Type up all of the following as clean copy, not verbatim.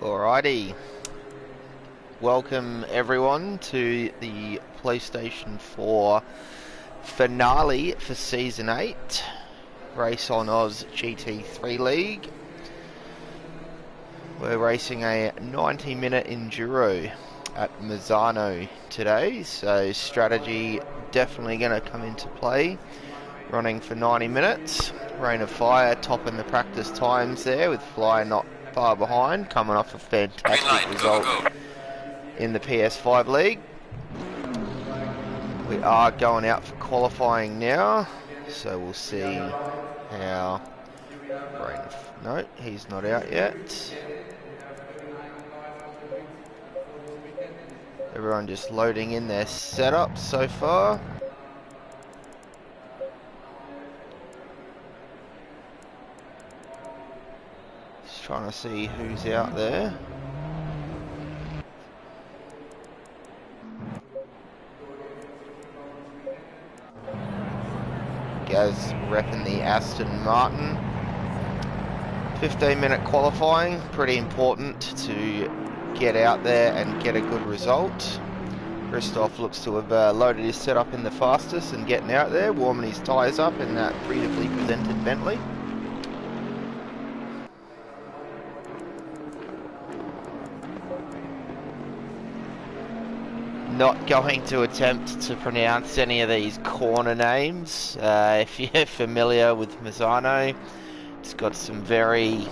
Alrighty, welcome everyone to the PlayStation 4 finale for Season 8, RaceOnOz GT3 League. We're racing a 90-minute Enduro at Misano today, so strategy definitely going to come into play. Running for 90 minutes, Rain of Fire topping the practice times there, with Fly not far behind, coming off a fantastic result in the PS5 League. We are going out for qualifying now, so we'll see how no, he's not out yet. Everyone just loading in their setup so far. Just trying to see who's out there. Gaz repping the Aston Martin. 15-minute qualifying, pretty important to get out there and get a good result. Christoph looks to have loaded his setup in the fastest and getting out there, warming his tyres up in that beautifully presented Bentley. Not going to attempt to pronounce any of these corner names. If you're familiar with Misano, it's got some very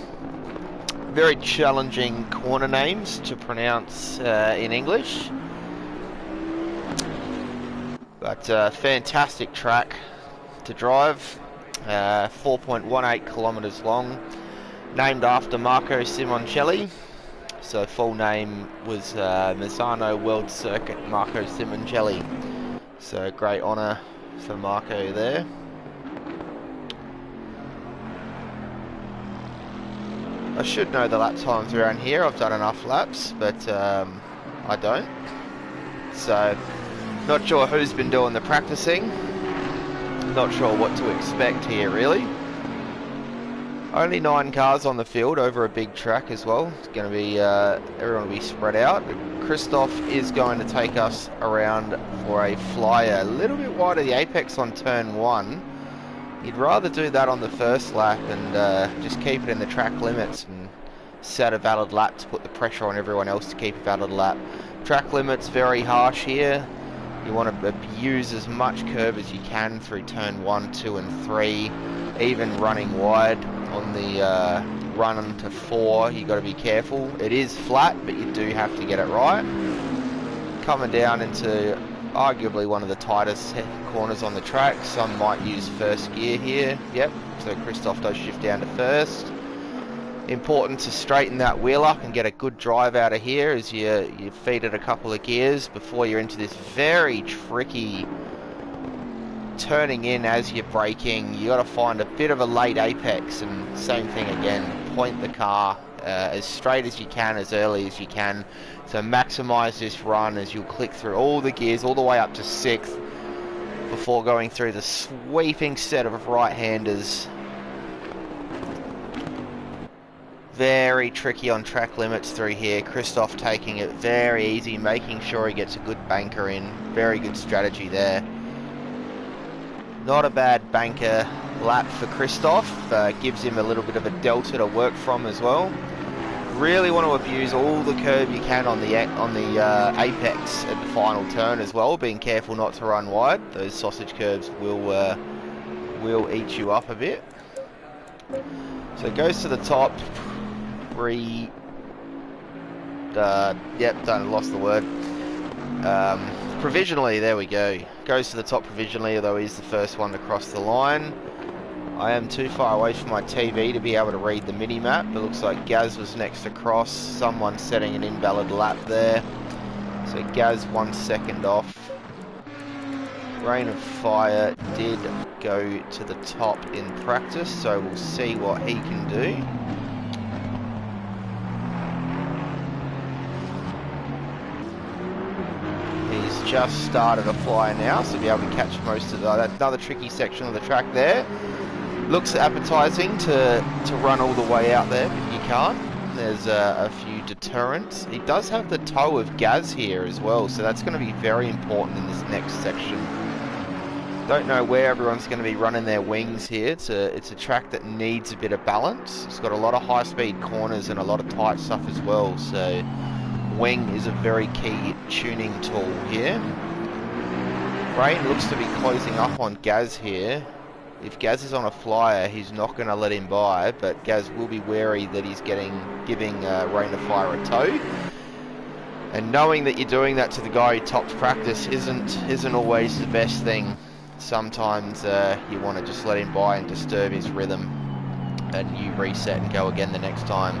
challenging corner names to pronounce in English. But fantastic track to drive, 4.18 kilometers long, named after Marco Simoncelli. So full name was Misano World Circuit Marco Simoncelli. So great honour for Marco there. I should know the lap times around here. I've done enough laps, but I don't. So not sure who's been doing the practicing. Not sure what to expect here really. Only 9 cars on the field over a big track as well. It's going to be, everyone will be spread out. Christoph is going to take us around for a flyer. A little bit wide of the apex on turn 1. You'd rather do that on the first lap and just keep it in the track limits and set a valid lap to put the pressure on everyone else to keep a valid lap. Track limits very harsh here. You want to use as much curb as you can through turn 1, 2 and 3. Even running wide on the run to 4, you got to be careful. It is flat, but you do have to get it right. Coming down into arguably one of the tightest corners on the track. Some might use first gear here. Yep, so Christoph does shift down to first. Important to straighten that wheel up and get a good drive out of here as you feed it a couple of gears before you're into this very tricky turning in as you're braking. You got to find a bit of a late apex, and same thing again, point the car as straight as you can, as early as you can, to maximize this run as you'll click through all the gears all the way up to 6th before going through the sweeping set of right-handers. Very tricky on track limits through here. Christoph taking it very easy, making sure he gets a good banker in. Very good strategy there. Not a bad banker lap for Christoph. Gives him a little bit of a delta to work from as well. Really want to abuse all the curb you can on the apex at the final turn as well. Being careful not to run wide. Those sausage curbs will eat you up a bit. So it goes to the top. Lost the word. Provisionally, there we go. Goes to the top provisionally, although he's the first one to cross the line. I am too far away from my TV to be able to read the mini-map. It looks like Gaz was next to cross. Someone setting an invalid lap there. So Gaz 1 second off. Rain of Fire did go to the top in practice, so we'll see what he can do. Just started a flyer now, so be able to catch most of that. Another tricky section of the track there. Looks appetizing to run all the way out there, but you can't. There's a few deterrents. He does have the toe of Gaz here as well, so that's going to be very important in this next section. Don't know where everyone's going to be running their wings here. It's a track that needs a bit of balance. It's got a lot of high-speed corners and a lot of tight stuff as well, so wing is a very key tuning tool here. Rain looks to be closing up on Gaz here. If Gaz is on a flyer, he's not going to let him by, but Gaz will be wary that he's giving Rain a fire a toe. And knowing that you're doing that to the guy who tops practice isn't always the best thing. Sometimes you want to just let him by and disturb his rhythm, and you reset and go again the next time.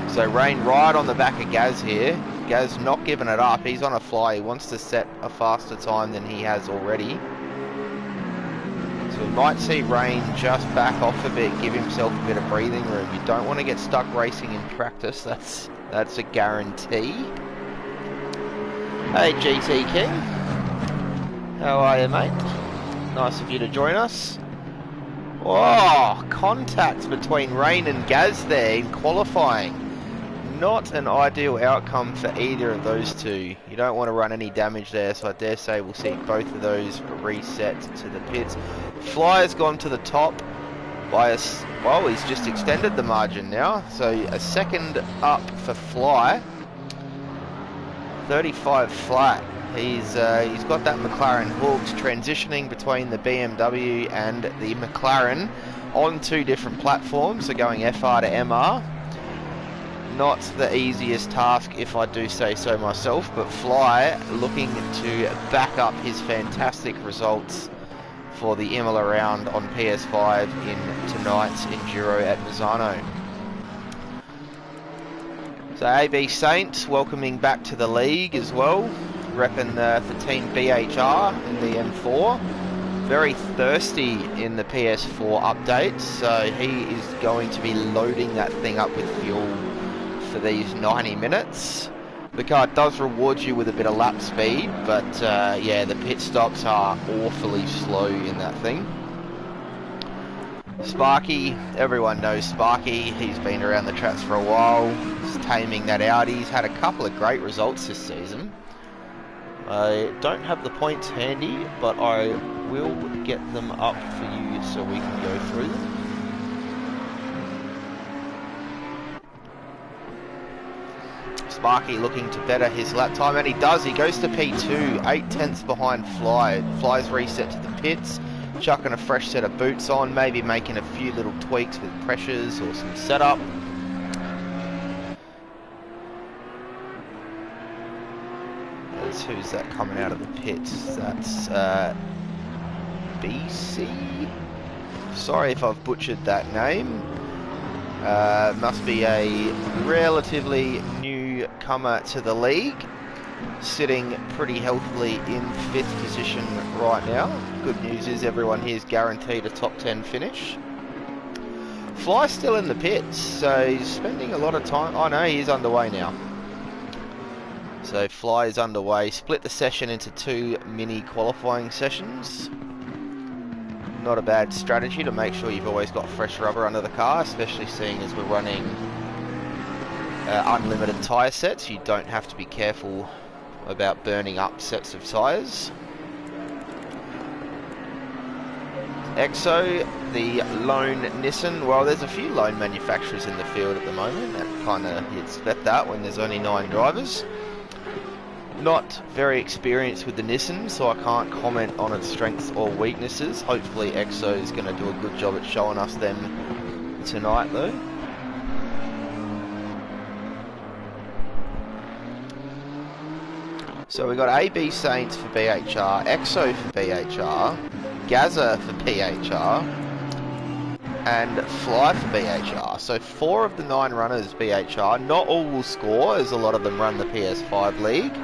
So Rain right on the back of Gaz here. Gaz not giving it up. He's on a fly. He wants to set a faster time than he has already. So we might see Rain just back off a bit, give himself a bit of breathing room. You don't want to get stuck racing in practice. That's a guarantee. Hey GT King, how are you, mate? Nice of you to join us. Oh, contact between Rain and Gaz there in qualifying. Not an ideal outcome for either of those two. You don't want to run any damage there, so I dare say we'll see both of those reset to the pits. Flyer's gone to the top by well, he's just extended the margin now, so a second up for Fly. 35 flat. He's got that McLaren hooked, transitioning between the BMW and the McLaren on two different platforms, so going FR to MR. Not the easiest task, if I do say so myself, but Fly looking to back up his fantastic results for the Imola round on PS5 in tonight's Enduro at Misano. So AB Saint welcoming back to the league as well, repping for Team BHR in the M4. Very thirsty in the PS4 update, so he is going to be loading that thing up with fuel for these 90 minutes. The car does reward you with a bit of lap speed, but yeah, the pit stops are awfully slow in that thing. Sparky, everyone knows Sparky. He's been around the tracks for a while. He's taming that Audi. He's had a couple of great results this season. I don't have the points handy, but I will get them up for you so we can go through them. Sparky looking to better his lap time, and he does. He goes to P2, 8 tenths behind Fly. Fly's reset to the pits, chucking a fresh set of boots on, maybe making a few little tweaks with pressures or some setup. Who's that coming out of the pits? That's BC. Sorry if I've butchered that name. Must be a relatively newcomer to the league, sitting pretty healthily in 5th position right now. Good news is everyone here is guaranteed a top 10 finish. Fly's still in the pits, so he's spending a lot of time. Oh no, he's underway now. So Fly is underway. Split the session into 2 mini qualifying sessions. Not a bad strategy to make sure you've always got fresh rubber under the car, especially seeing as we're running unlimited tyre sets. You don't have to be careful about burning up sets of tyres. Exo, the lone Nissan. Well, there's a few lone manufacturers in the field at the moment. That kind of, you'd expect that when there's only 9 drivers. Not very experienced with the Nissan, so I can't comment on its strengths or weaknesses. Hopefully Exo is going to do a good job at showing us them tonight though. So we've got AB Saints for BHR, Exo for BHR, Gaza for BHR, and Fly for BHR. So 4 of the 9 runners BHR. Not all will score, as a lot of them run the PS5 league.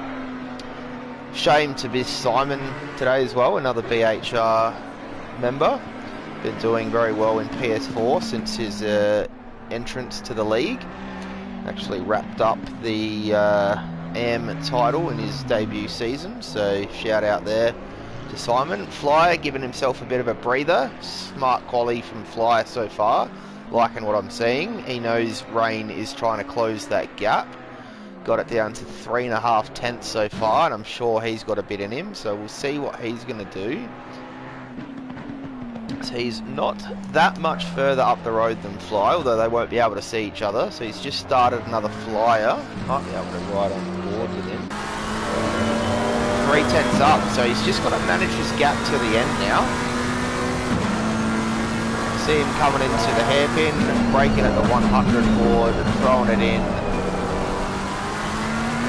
Shame to miss Simon today as well, another BHR member. Been doing very well in PS4 since his entrance to the league. Actually wrapped up the AM title in his debut season, so shout out there to Simon. Flyer giving himself a bit of a breather. Smart quality from Flyer so far. liking what I'm seeing. He knows Rain is trying to close that gap. Got it down to 3.5 tenths so far, and I'm sure he's got a bit in him, so we'll see what he's going to do. So he's not that much further up the road than Fly, although they won't be able to see each other. So he's just started another flyer. Might be able to ride on board with him. 3 tenths up, so he's just got to manage his gap to the end now. See him coming into the hairpin, braking at the 100 board, throwing it in.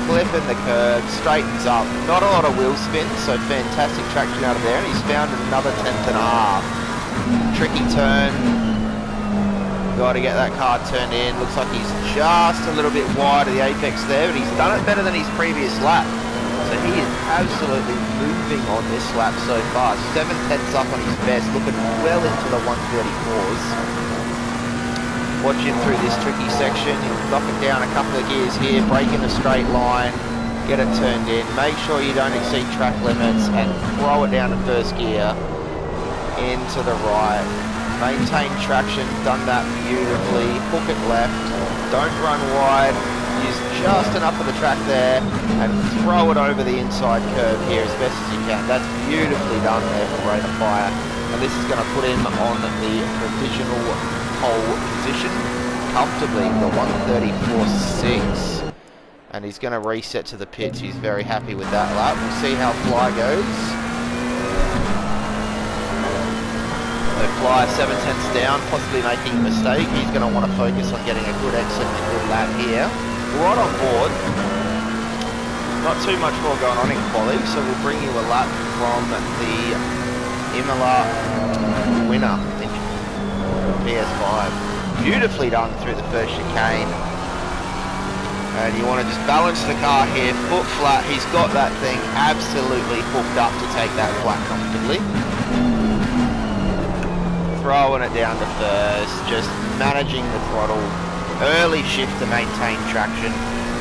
Clipping the curb, straightens up. Not a lot of wheel spin, so fantastic traction out of there. And he's found another 10.5. Tricky turn. Got to get that car turned in. Looks like he's just a little bit wide of the apex there, but he's done it better than his previous lap. So he is absolutely moving on this lap so far. 7 tenths up on his best, looking well into the 134s. Watch him through this tricky section. He'll knock it down a couple of gears here, brake in a straight line, get it turned in. Make sure you don't exceed track limits and throw it down to first gear. Into the right, maintain traction, done that beautifully, hook it left, don't run wide, use just enough of the track there and throw it over the inside curve here as best as you can. That's beautifully done there for Rate of Fire, and this is going to put him on the provisional pole position comfortably, the 134.6, and he's going to reset to the pits. He's very happy with that lap. We'll see how Fly goes. So Fly 7 tenths down, possibly making a mistake. He's going to want to focus on getting a good exit and a good lap here. Right on board. Not too much more going on in quali, so we'll bring you a lap from the Imola winner in PS5. Beautifully done through the first chicane. And you want to just balance the car here, foot flat. He's got that thing absolutely hooked up to take that flat comfortably. Throwing it down to first, just managing the throttle, early shift to maintain traction,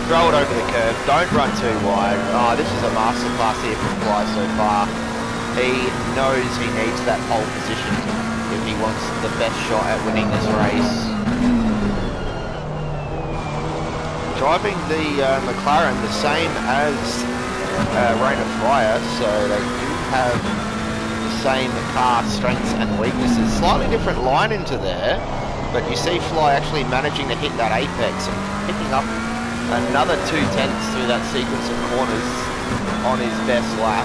throw it over the curb, don't run too wide. Oh, this is a masterclass here from Fly so far. He knows he needs that pole position if he wants the best shot at winning this race. Driving the McLaren the same as Rain of Fire, so they do have same car strengths and weaknesses. Slightly different line into there, but you see Fly actually managing to hit that apex and picking up another 2 tenths through that sequence of corners on his best lap.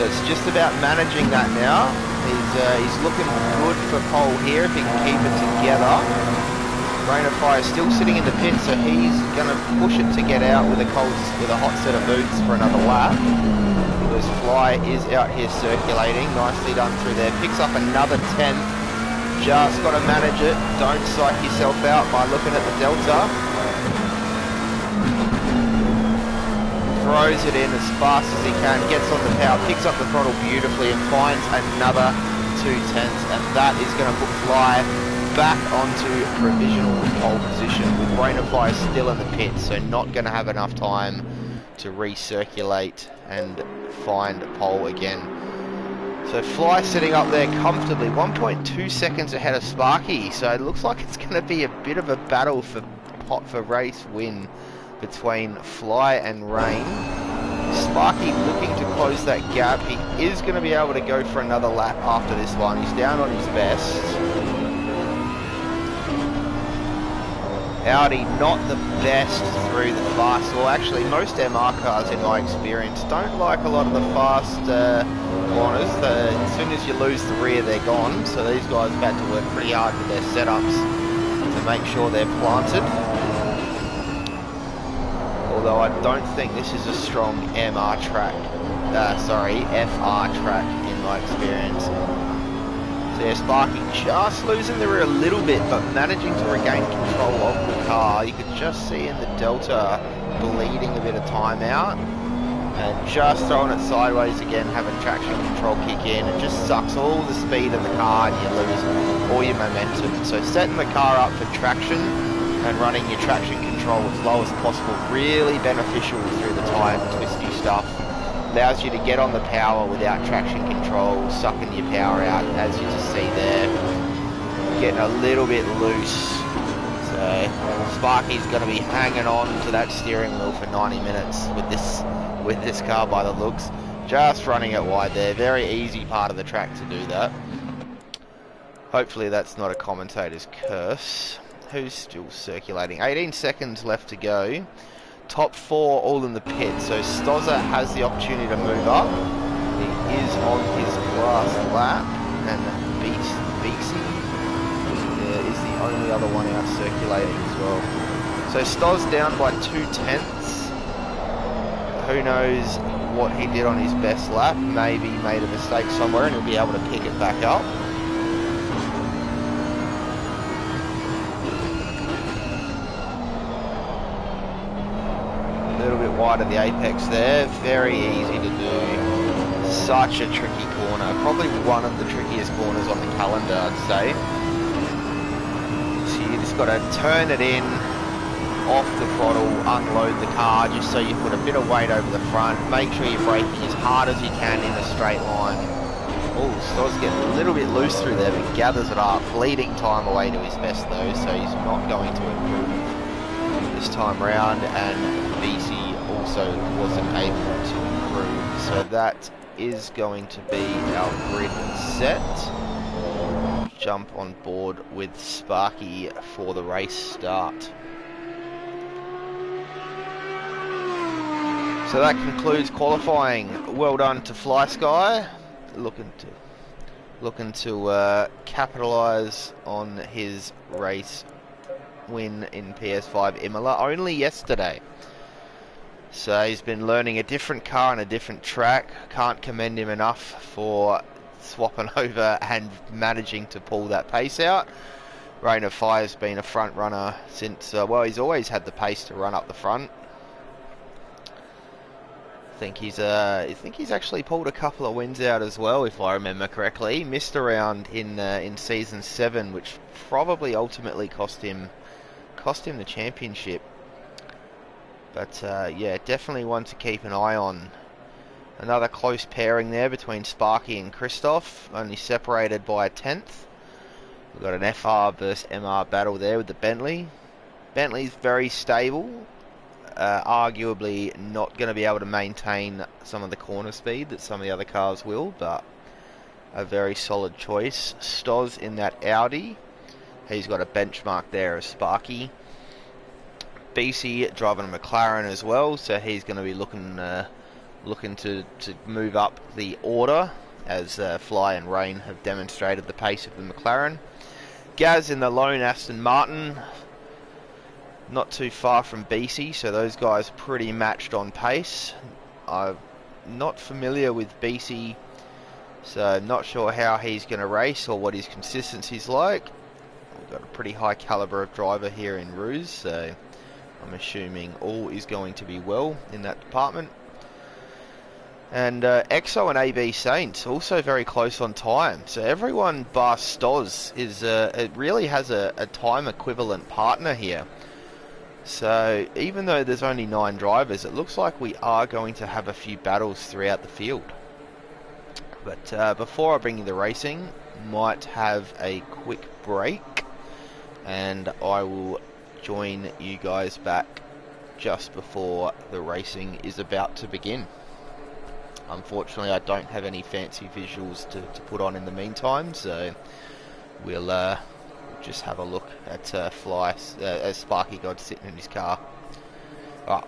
So it's just about managing that now. He's looking good for pole here if he can keep it together. Rain of Fire still sitting in the pit, so he's going to push it to get out with a hot set of boots for another lap. Fly is out here circulating, nicely done through there, picks up another 10, just got to manage it, don't psych yourself out by looking at the delta. Throws it in as fast as he can, gets on the power, picks up the throttle beautifully and finds another 2 tenths, and that is going to put Fly back onto provisional pole position with Rain of Fire still in the pit, so not going to have enough time to recirculate and find pole again. So Fly sitting up there comfortably, 1.2 seconds ahead of Sparky, so it looks like it's going to be a bit of a battle for race win between Fly and Rain. Sparky looking to close that gap. He is going to be able to go for another lap after this one. He's down on his best. Audi not the best through the fast, or actually most MR cars in my experience don't like a lot of the fast corners. As soon as you lose the rear they're gone, so these guys have had to work pretty hard with their setups to make sure they're planted. Although I don't think this is a strong MR track, FR track in my experience. So yeah, Sparky just losing the rear a little bit, but managing to regain control of the car. You could just see in the delta bleeding a bit of time out, and just throwing it sideways again, having traction control kick in. It just sucks all the speed of the car and you lose all your momentum. So setting the car up for traction and running your traction control as low as possible, really beneficial through the tight, twisty stuff. Allows you to get on the power without traction control, sucking your power out, as you just see there. getting a little bit loose. So Sparky's going to be hanging on to that steering wheel for 90 minutes with this car by the looks. Just running it wide there. Very easy part of the track to do that. Hopefully that's not a commentator's curse. Who's still circulating? 18 seconds left to go. Top 4 all in the pit. So Stozza has the opportunity to move up. He is on his last lap. And Beaksy is the only other one out circulating as well. So Stoz down by 2/10. Who knows what he did on his best lap. Maybe made a mistake somewhere and he'll be able to pick it back up. A little bit wide of the apex there. Very easy to do. Such a tricky corner. Probably one of the trickiest corners on the calendar, I'd say. So you just got to turn it in, off the throttle, unload the car just so you put a bit of weight over the front. Make sure you're braking as hard as you can in a straight line. Oh, Stoz getting a little bit loose through there, but gathers it up. Bleeding time away to his best though, so he's not going to improve this time round. And BC also wasn't able to improve. So that is going to be our grid set. Jump on board with Sparky for the race start. So that concludes qualifying. Well done to Fly Sky, looking to capitalise on his race win in PS5 Imola only yesterday. So he's been learning a different car and a different track. Can't commend him enough for swapping over and managing to pull that pace out. Rain of Fire's been a front runner since, well, he's always had the pace to run up the front. I think he's actually pulled a couple of wins out as well, if I remember correctly. He missed around in season 7, which probably ultimately cost him the championship. But yeah, definitely one to keep an eye on. Another close pairing there between Sparky and Christoph, only separated by a 10th. We've got an FR versus MR battle there with the Bentley. Bentley's very stable. Arguably not going to be able to maintain some of the corner speed that some of the other cars will, but a very solid choice. Stoz in that Audi. He's got a benchmark there as Sparky. BC driving a McLaren as well, so he's going to be looking to move up the order, as Fly and Rain have demonstrated the pace of the McLaren. Gaz in the lone Aston Martin. Not too far from BC, so those guys pretty matched on pace. I'm not familiar with BC, so not sure how he's going to race or what his consistency's like. We've got a pretty high caliber of driver here in Ruse, so I'm assuming all is going to be well in that department. And EXO and AB Saints also very close on time. So everyone bar Stoz is it really has a time equivalent partner here. So even though there's only 9 drivers, it looks like we are going to have a few battles throughout the field. But before I bring you the racing, might have a quick break, and I will join you guys back just before the racing is about to begin. Unfortunately, I don't have any fancy visuals to put on in the meantime, so we'll just have a look at Fly as Sparky got sitting in his car. All right.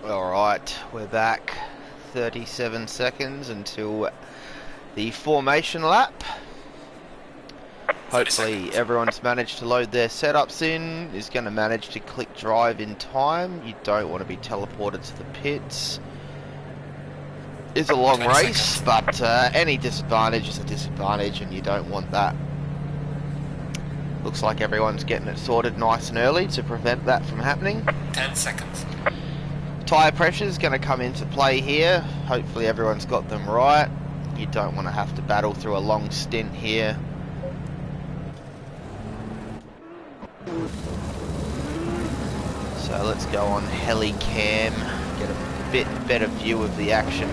Alright, we're back. 37 seconds until the formation lap. Hopefully everyone's managed to load their setups in, is going to manage to click drive in time. You don't want to be teleported to the pits. It's a long race, but any disadvantage is a disadvantage and you don't want that. Looks like everyone's getting it sorted nice and early to prevent that from happening. 10 seconds. Tyre pressure is going to come into play here. Hopefully everyone's got them right. You don't want to have to battle through a long stint here. So let's go on heli cam, get a bit better view of the action.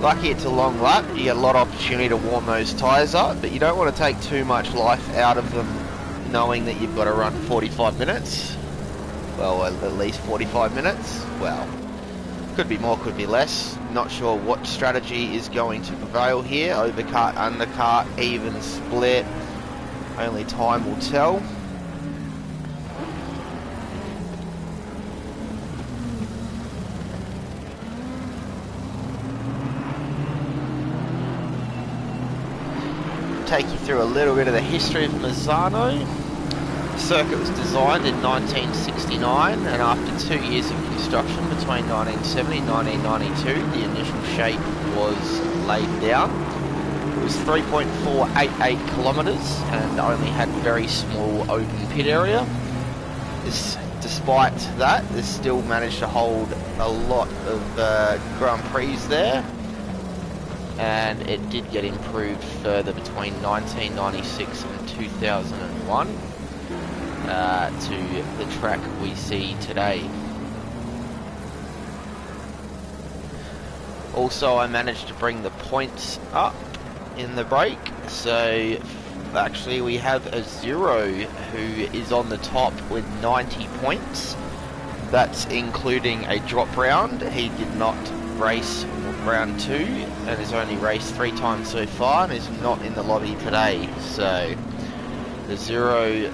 Lucky it's a long lap, you get a lot of opportunity to warm those tyres up, but you don't want to take too much life out of them knowing that you've got to run 45 minutes. Well, at least 45 minutes. Well, could be more, could be less. Not sure what strategy is going to prevail here. Overcut, undercut, even split. Only time will tell. Take you through a little bit of the history of Misano. The circuit was designed in 1969, and after 2 years of construction between 1970 and 1992, the initial shape was laid down. It was 3.488 kilometres and only had very small open pit area. Despite that, they still managed to hold a lot of Grand Prix there, and it did get improved further between 1996 and 2001 to the track we see today. Also, I managed to bring the points up in the break, so actually we have a Zero who is on the top with 90 points. That's including a drop round. He did not race round 2 and has only raced 3 times so far and is not in the lobby today, so the Zero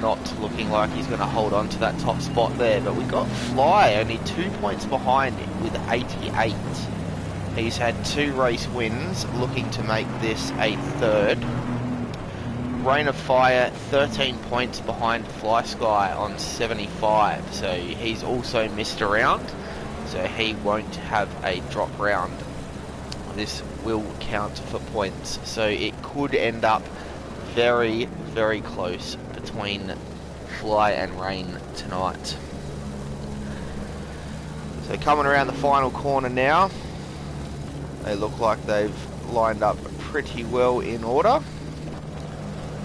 not looking like he's going to hold on to that top spot there. But we got Fly only 2 points behind with 88. He's had 2 race wins, looking to make this a 3rd. Rain of Fire 13 points behind Fly Sky on 75, so he's also missed a round, so he won't have a drop round. This will count for points, so it could end up very, very close between Fly and Rain tonight. So coming around the final corner now, they look like they've lined up pretty well in order.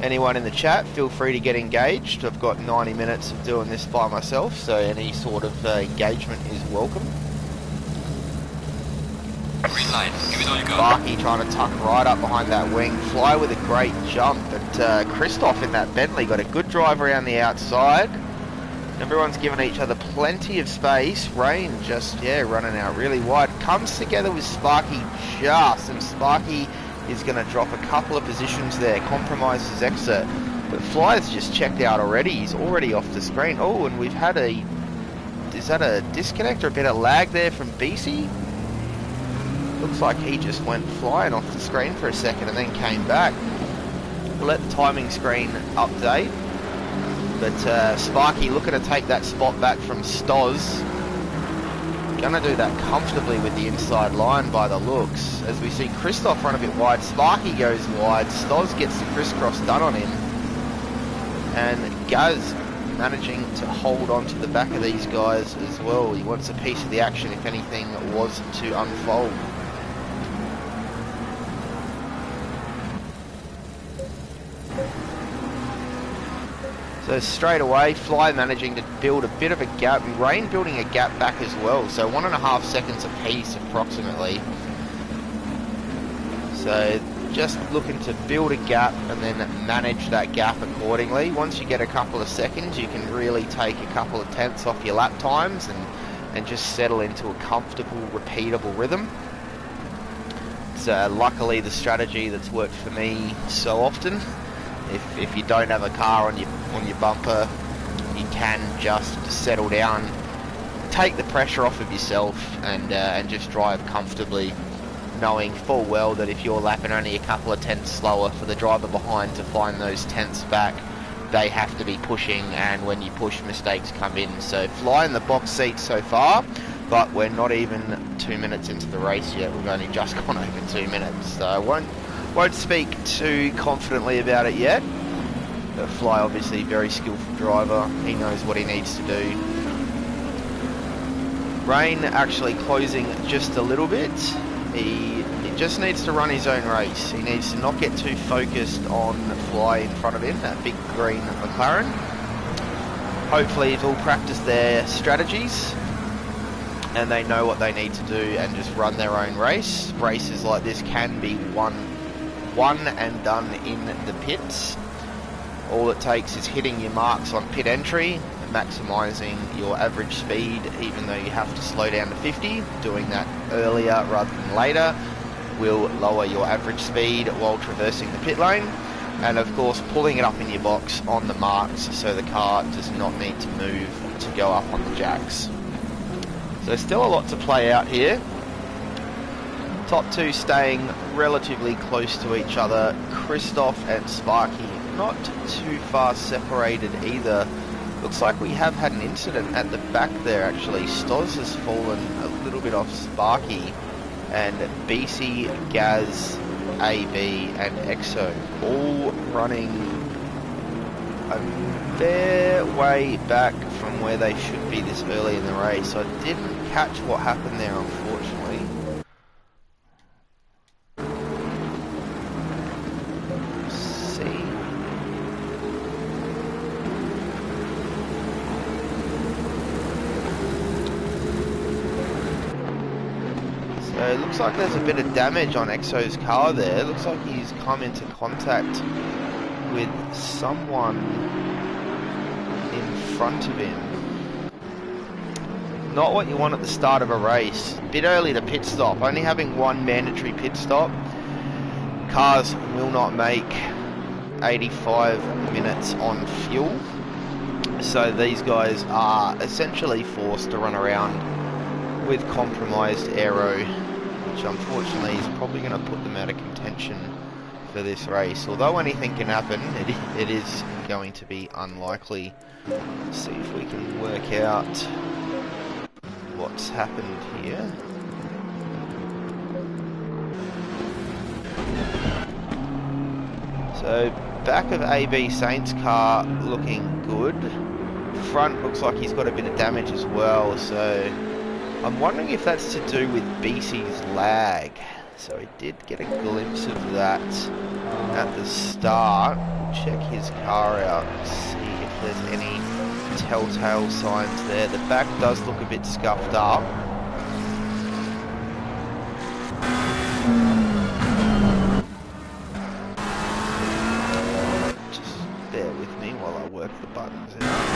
Anyone in the chat, feel free to get engaged. I've got 90 minutes of doing this by myself, so any sort of engagement is welcome. Green line, give it all you got. Sparky trying to tuck right up behind that wing. Fly with a great jump, but Christoph in that Bentley got a good drive around the outside. Everyone's giving each other plenty of space. Rain just, running out really wide. Comes together with Sparky just, and Sparky is going to drop a couple of positions there, compromise his exit. But Fly's just checked out already. He's already off the screen. Oh, and we've had is that a disconnect or a bit of lag there from BC? Looks like he just went flying off the screen for a second and then came back. We'll let the timing screen update. But Sparky looking to take that spot back from Stoz. Gonna do that comfortably with the inside line by the looks. As we see Christoph run a bit wide, Sparky goes wide, Stoz gets the crisscross done on him. And Gaz managing to hold on to the back of these guys as well. He wants a piece of the action if anything was to unfold. So straight away, Fly managing to build a bit of a gap, and Rain building a gap back as well, so 1.5 seconds apiece approximately. So just looking to build a gap and then manage that gap accordingly. Once you get a couple of seconds, you can really take a couple of tenths off your lap times and just settle into a comfortable, repeatable rhythm. It's luckily the strategy that's worked for me so often. If you don't have a car on your bumper, you can just settle down, take the pressure off of yourself, and just drive comfortably, knowing full well that if you're lapping only a couple of tenths slower, for the driver behind to find those tenths back, they have to be pushing, and when you push, mistakes come in. So fly in the box seat so far, but we're not even 2 minutes into the race yet. We've only just gone over 2 minutes, so I won't speak too confidently about it yet. But Fly, obviously very skillful driver, he knows what he needs to do. Rain actually closing just a little bit. He just needs to run his own race. He needs to not get too focused on Fly in front of him, that big green McLaren. Hopefully they've all practiced their strategies and they know what they need to do and just run their own race. Races like this can be won and done in the pits. All it takes is hitting your marks on pit entry, maximising your average speed, even though you have to slow down to 50. Doing that earlier rather than later will lower your average speed while traversing the pit lane. And of course pulling it up in your box on the marks so the car does not need to move to go up on the jacks. So still a lot to play out here. Top two staying relatively close to each other. Christoph and Sparky not too far separated either. Looks like we have had an incident at the back there actually. Stoz has fallen a little bit off Sparky, and BC, Gaz, AB and EXO all running a fair way back from where they should be this early in the race. I didn't catch what happened there, unfortunately. It looks like there's a bit of damage on EXO's car there. It looks like he's come into contact with someone in front of him. Not what you want at the start of a race. A bit early to pit stop. Only having one mandatory pit stop. Cars will not make 85 minutes on fuel. So these guys are essentially forced to run around with compromised aero, which unfortunately is probably going to put them out of contention for this race. Although anything can happen, it is going to be unlikely. Let's see if we can work out what's happened here. So back of AB Saint's car looking good. Front looks like he's got a bit of damage as well, so I'm wondering if that's to do with BC's lag. So I did get a glimpse of that at the start. Check his car out, see if there's any telltale signs there. The back does look a bit scuffed up. Just bear with me while I work the buttons out.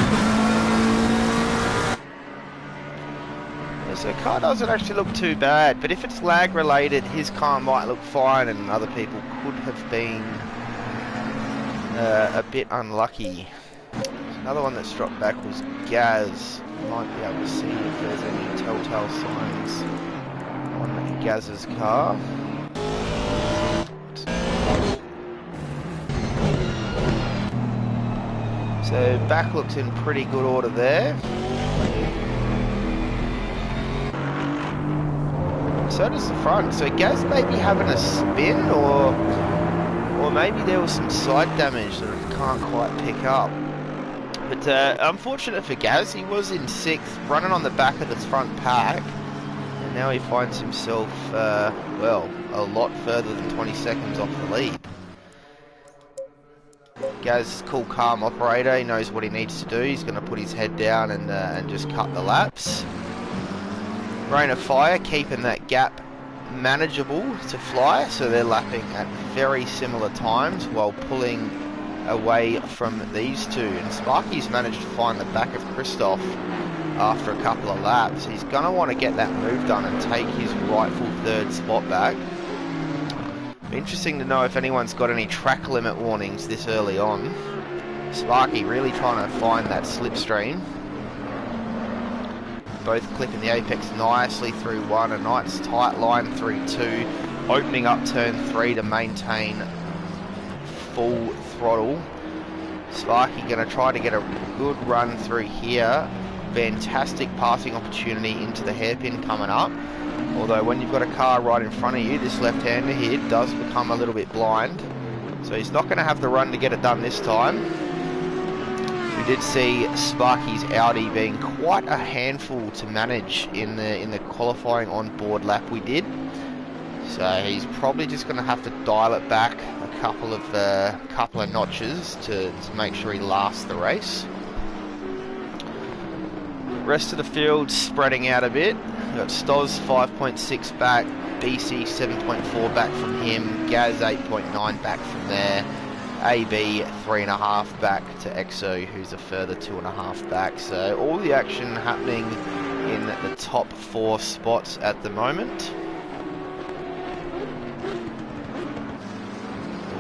So car doesn't actually look too bad, but if it's lag related, his car might look fine and other people could have been a bit unlucky. Another one that's dropped back was Gaz. Might be able to see if there's any telltale signs on Gaz's car. So back looks in pretty good order there. So does the front. So Gaz may be having a spin, or maybe there was some side damage that I can't quite pick up. But unfortunate for Gaz, he was in 6th, running on the back of the front pack, and now he finds himself, well, a lot further than 20 seconds off the lead. Gaz is a cool, calm operator. He knows what he needs to do. He's going to put his head down and just cut the laps. Rain of Fire keeping that gap manageable to Fly, so they're lapping at very similar times while pulling away from these two. And Sparky's managed to find the back of Christoph after a couple of laps. He's going to want to get that move done and take his rightful 3rd spot back. Interesting to know if anyone's got any track limit warnings this early on. Sparky really trying to find that slipstream. Both clipping the apex nicely through 1, a nice tight line through 2, opening up turn 3 to maintain full throttle. Sparky going to try to get a good run through here. Fantastic passing opportunity into the hairpin coming up. Although when you've got a car right in front of you, this left-hander here does become a little bit blind. So he's not going to have the run to get it done this time. We did see Sparky's Audi being quite a handful to manage in the qualifying on-board lap we did. So he's probably just going to have to dial it back a couple of notches to make sure he lasts the race. Rest of the field spreading out a bit. We've got Stoz 5.6 back, BC 7.4 back from him, Gaz 8.9 back from there, AB 3.5 back to EXO, who's a further 2.5 back. So all the action happening in the top 4 spots at the moment.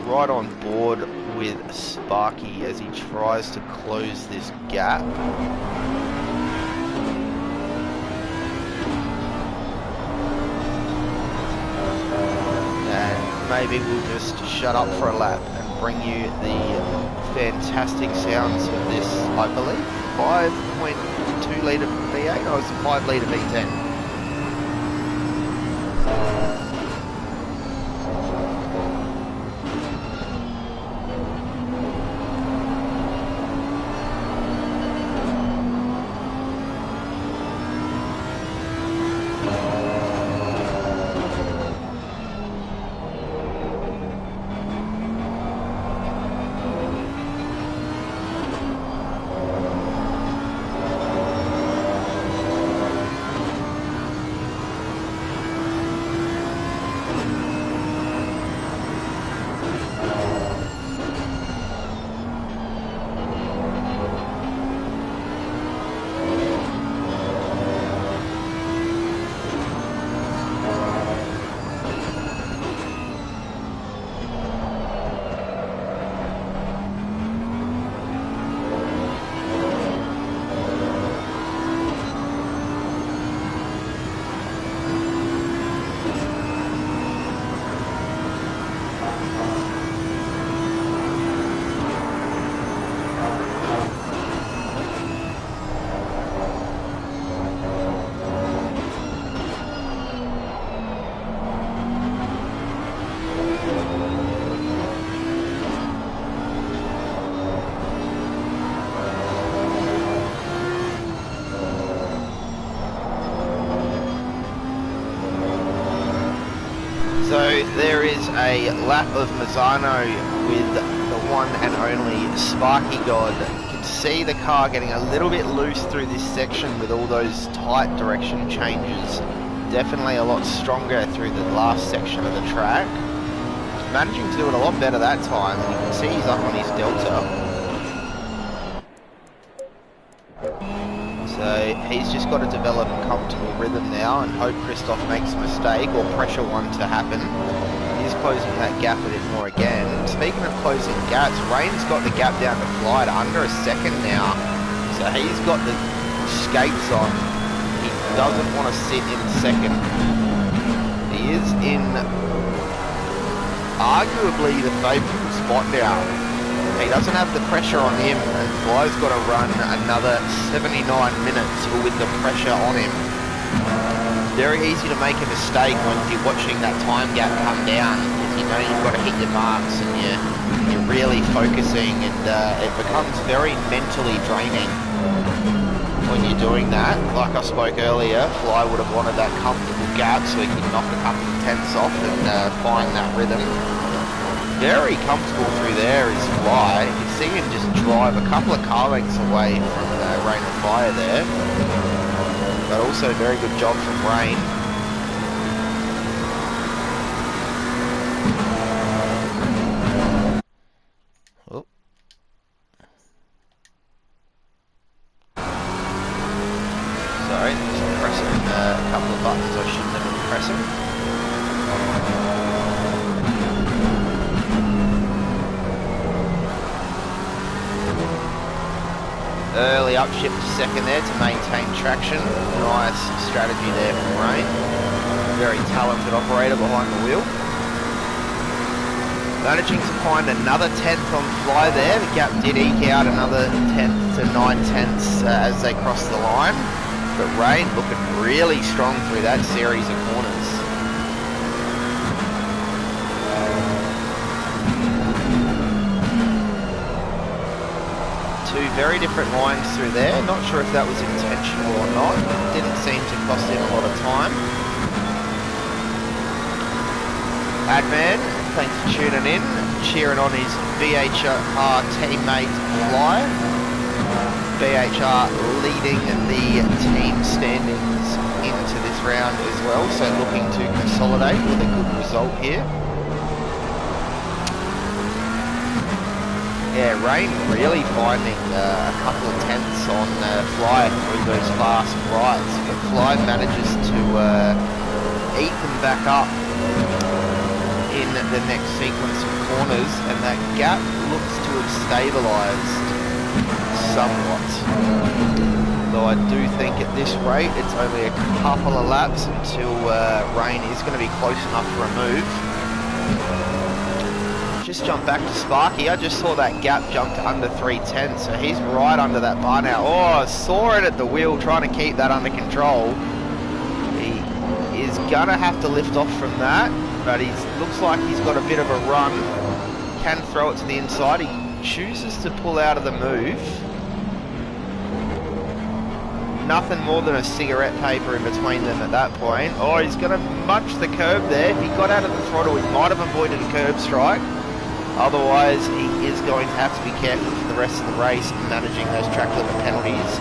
Right on board with Sparky as he tries to close this gap. Maybe we'll just shut up for a lap and bring you the fantastic sounds of this, I believe, 5.2 litre V8, or it's a 5 litre V10. So there is a lap of Misano with the one and only Sparky God. You can see the car getting a little bit loose through this section with all those tight direction changes. Definitely a lot stronger through the last section of the track. He's managing to do it a lot better that time. You can see he's up on his delta. So he's just got to develop a comfortable rhythm now and hope Christoph makes a mistake or pressure one to happen. He's closing that gap a bit more again. Speaking of closing gaps, Rain's got the gap down to fly to under a second now. So he's got the skates on. He doesn't want to sit in second. He is in arguably the favourable spot now. He doesn't have the pressure on him, and Fly's got to run another 79 minutes with the pressure on him. Very easy to make a mistake when you're watching that time gap come down. You know you've got to hit your marks and you're really focusing, and it becomes very mentally draining when you're doing that. Like I spoke earlier, Fly would have wanted that comfortable gap so he could knock a couple of tenths off and find that rhythm. Very comfortable through there is Fly. You can see him just drive a couple of car lengths away from Rain and Fire there. But also very good job from Rain. Oh. Sorry, just pressing a couple of buttons I shouldn't have been pressing. upshift to second there to maintain traction. Nice strategy there from Rain. Very talented operator behind the wheel. Managing to find another 10th on fly there. The gap did eke out another 10th to 9/10 as they crossed the line. But Rain looking really strong through that series of corners. Two very different lines through there. Not sure if that was intentional or not. Didn't seem to cost him a lot of time. Adman, thanks for tuning in, cheering on his VHR teammate Fly. VHR leading the team standings into this round as well, so looking to consolidate with a good result here. Yeah, Rain really finding a couple of tenths on Fly through those fast rights, but Fly manages to eat them back up in the next sequence of corners, and that gap looks to have stabilised somewhat. Though I do think at this rate it's only a couple of laps until Rain is going to be close enough for a move. Just jump back to Sparky. I just saw that gap jump to under 3:10, so he's right under that bar now. Oh, I saw it at the wheel, trying to keep that under control. He is gonna have to lift off from that, but he looks like he's got a bit of a run. Can throw it to the inside. He chooses to pull out of the move. Nothing more than a cigarette paper in between them at that point. Oh, he's going to munch the curb there. If he got out of the throttle, he might have avoided a curb strike. Otherwise, he is going to have to be careful for the rest of the race in managing those track limit penalties.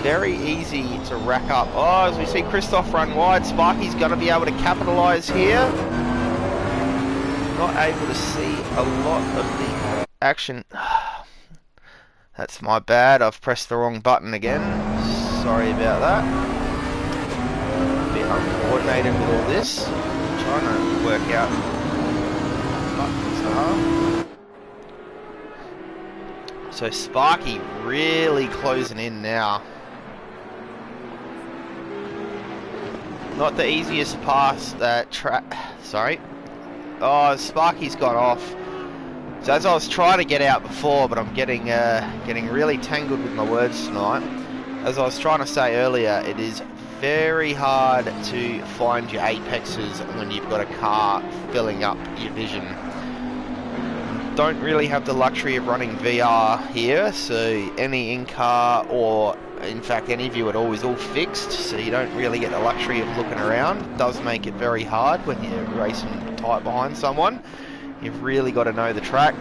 Very easy to rack up. Oh, as we see Christoph run wide, Sparky's going to be able to capitalise here. Not able to see a lot of the action. That's my bad. I've pressed the wrong button again. Sorry about that. A bit uncoordinated with all this. Trying to work out what buttons are. So Sparky really closing in now. Not the easiest pass that track. Sorry. Oh, Sparky's got off. So as I was trying to get out before, but I'm getting really tangled with my words tonight. As I was trying to say earlier, it is very hard to find your apexes when you've got a car filling up your vision. Don't really have the luxury of running VR here, so any in-car or in fact any view at all is all fixed, so you don't really get the luxury of looking around. It does make it very hard when you're racing tight behind someone. You've really got to know the track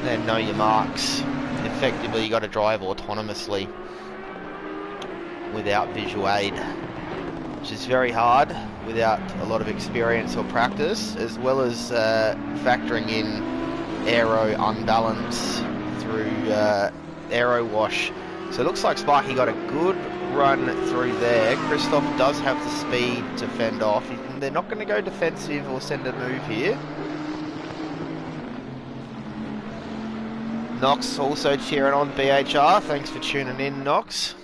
and know your marks. Effectively, you got to drive autonomously without visual aid, which is very hard without a lot of experience or practice, as well as factoring in aero unbalance through aero wash. So it looks like Sparky got a good run through there. Christoph does have the speed to fend off. They're not going to go defensive or send a move here. Knox also cheering on BHR. Thanks for tuning in, Knox.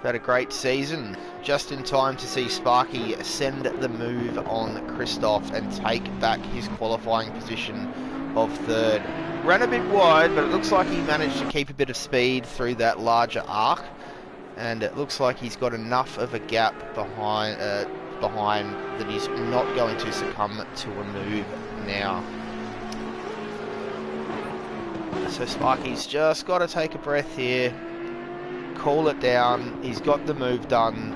Had a great season. Just in time to see Sparky send the move on Christoph and take back his qualifying position of third. Ran a bit wide, but it looks like he managed to keep a bit of speed through that larger arc, and it looks like he's got enough of a gap behind that he's not going to succumb to a move now. So Sparky's just got to take a breath here, cool it down. He's got the move done,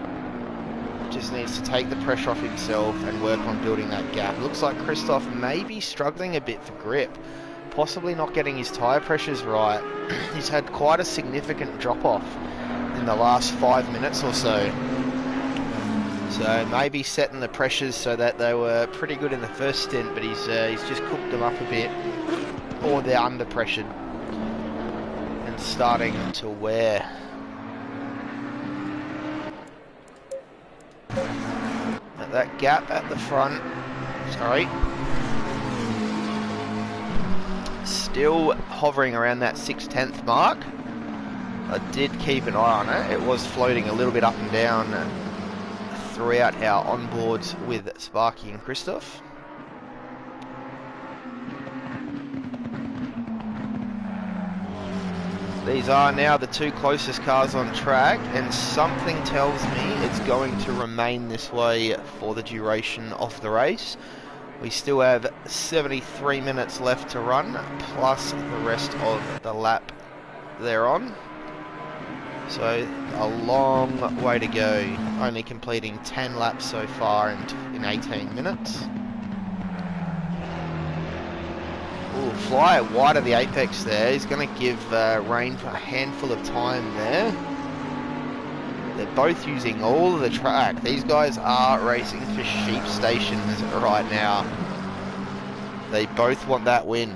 just needs to take the pressure off himself and work on building that gap. Looks like Christoph may be struggling a bit for grip, possibly not getting his tyre pressures right. He's had quite a significant drop off in the last 5 minutes or so. So maybe setting the pressures so that they were pretty good in the first stint, but he's just cooked them up a bit, or they're under pressured and starting to wear. At that gap at the front, sorry, still hovering around that 6/10 mark. I did keep an eye on it. It was floating a little bit up and down throughout our onboards with Sparky and Christoph. These are now the two closest cars on track, and something tells me it's going to remain this way for the duration of the race. We still have 73 minutes left to run, plus the rest of the lap they're on. So a long way to go, only completing 10 laps so far in 18 minutes. Ooh, Fly wide of the apex there. He's going to give Rain a handful of time there. They're both using all of the track. These guys are racing for sheep stations right now. They both want that win.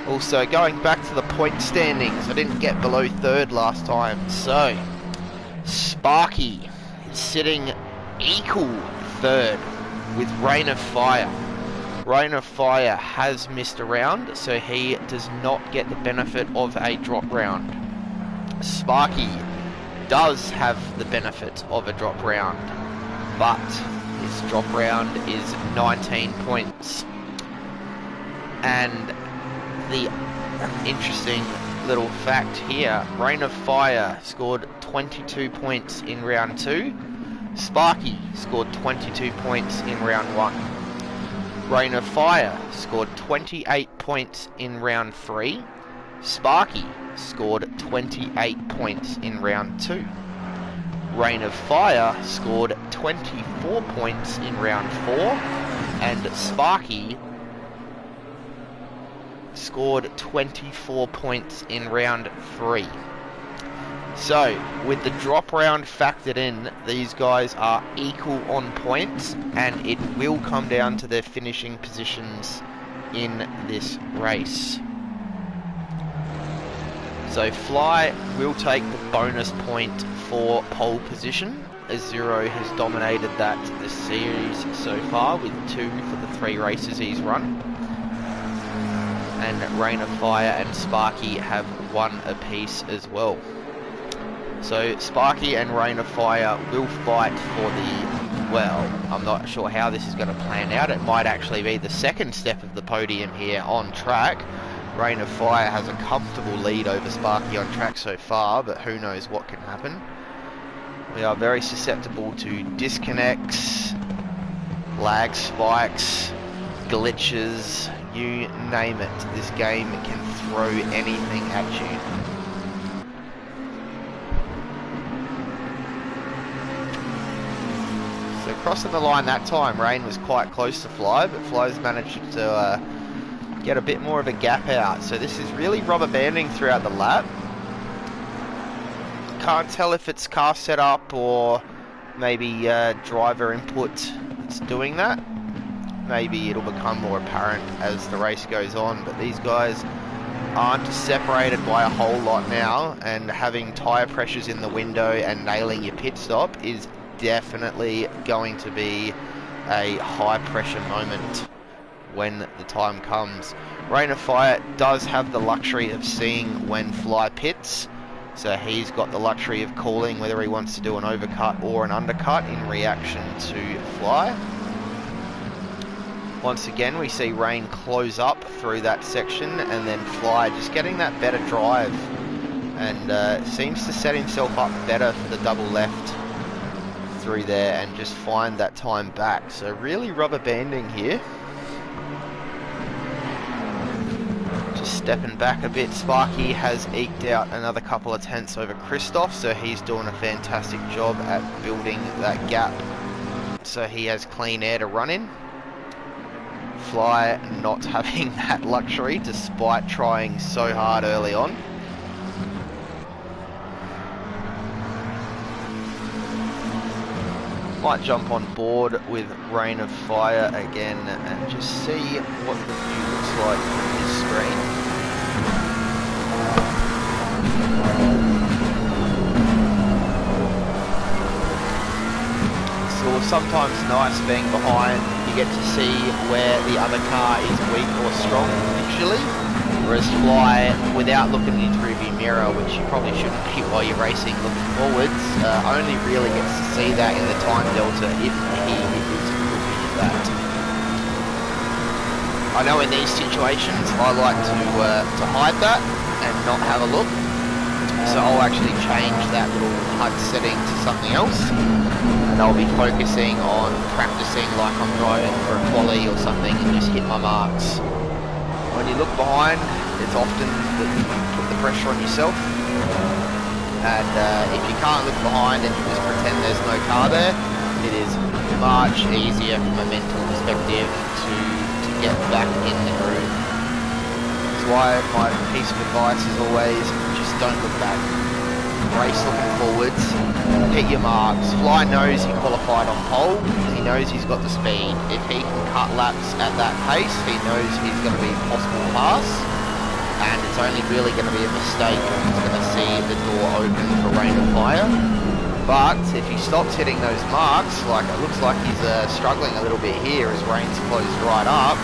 Also, going back to the point standings, I didn't get below third last time. So, Sparky is sitting equal third with Rain of Fire. Rain of Fire has missed a round, so he does not get the benefit of a drop round. Sparky does have the benefit of a drop round, but his drop round is 19 points. And the interesting little fact here, Rain of Fire scored 22 points in round 2. Sparky scored 22 points in round 1. Rain of Fire scored 28 points in round 3. Sparky scored 28 points in round 2. Rain of Fire scored 24 points in round 4. And Sparky scored 24 points in round 3. So, with the drop round factored in, these guys are equal on points, and it will come down to their finishing positions in this race. So Fly will take the bonus point for pole position, as Zero has dominated that this series so far with 2 for the 3 races he's run. And Rain of Fire and Sparky have 1 apiece as well. So Sparky and Rain of Fire will fight for the, well, I'm not sure how this is going to plan out. It might actually be the second step of the podium here on track. Rain of Fire has a comfortable lead over Sparky on track so far, but who knows what can happen. We are very susceptible to disconnects, lag spikes, glitches, you name it. This game can throw anything at you. So crossing the line that time, Rain was quite close to Fly, but Fly's managed to get a bit more of a gap out. So this is really rubber banding throughout the lap. Can't tell if it's car setup or maybe driver input that's doing that. Maybe it'll become more apparent as the race goes on, but these guys aren't separated by a whole lot now, and having tyre pressures in the window and nailing your pit stop is definitely going to be a high pressure moment when the time comes. Rain of Fire does have the luxury of seeing when Fly pits, so he's got the luxury of calling whether he wants to do an overcut or an undercut in reaction to Fly. Once again, we see Rain close up through that section, and then Fly just getting that better drive, and seems to set himself up better for the double left through there and just find that time back. So really rubber banding here. Just stepping back a bit, Sparky has eked out another couple of tenths over Christoph, so he's doing a fantastic job at building that gap. So he has clean air to run in. Fly not having that luxury despite trying so hard early on. Might jump on board with Rain of Fire again and just see what the view looks like from this screen. So sometimes nice being behind, you get to see where the other car is weak or strong visually. Whereas Fly, without looking in his rearview mirror, which you probably shouldn't be while you're racing looking forwards, only really gets to see that in the time delta if he is looking at that. I know in these situations I like to hide that and not have a look, so I'll actually change that little HUD setting to something else, and I'll be focusing on practicing like I'm driving for a quali or something and just hit my marks. When you look behind, it's often that you put the pressure on yourself, and if you can't look behind and you just pretend there's no car there, it is much easier from a mental perspective to get back in the groove. That's why my piece of advice is always just don't look back. Race looking forwards, hit your marks. Fly knows he qualified on pole, he knows he's got the speed. If he can cut laps at that pace, he knows he's going to be possible to pass, and it's only really going to be a mistake if he's going to see the door open for rain and fire. But if he stops hitting those marks, like it looks like he's struggling a little bit here as rain's closed right up,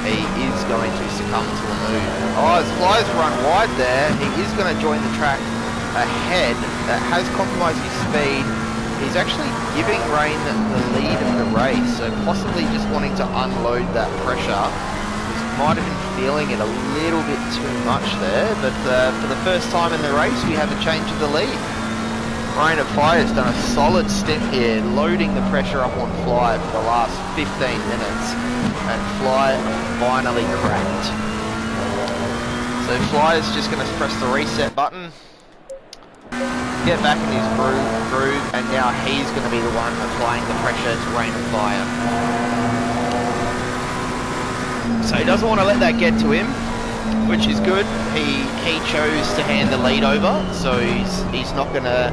he is going to succumb to a move. Oh, as Fly's run wide there, he is going to join the track ahead. That has compromised his speed. He's actually giving Rain the lead of the race, so possibly just wanting to unload that pressure. He might have been feeling it a little bit too much there, but for the first time in the race we have a change of the lead. Rain of Fire has done a solid stint here, loading the pressure up on Fly for the last 15 minutes, and Fly finally cracked. So Fly is just going to press the reset button, get back in his groove, and now he's going to be the one applying the pressure to Rain and Fire. So he doesn't want to let that get to him, which is good. He chose to hand the lead over, so he's not going to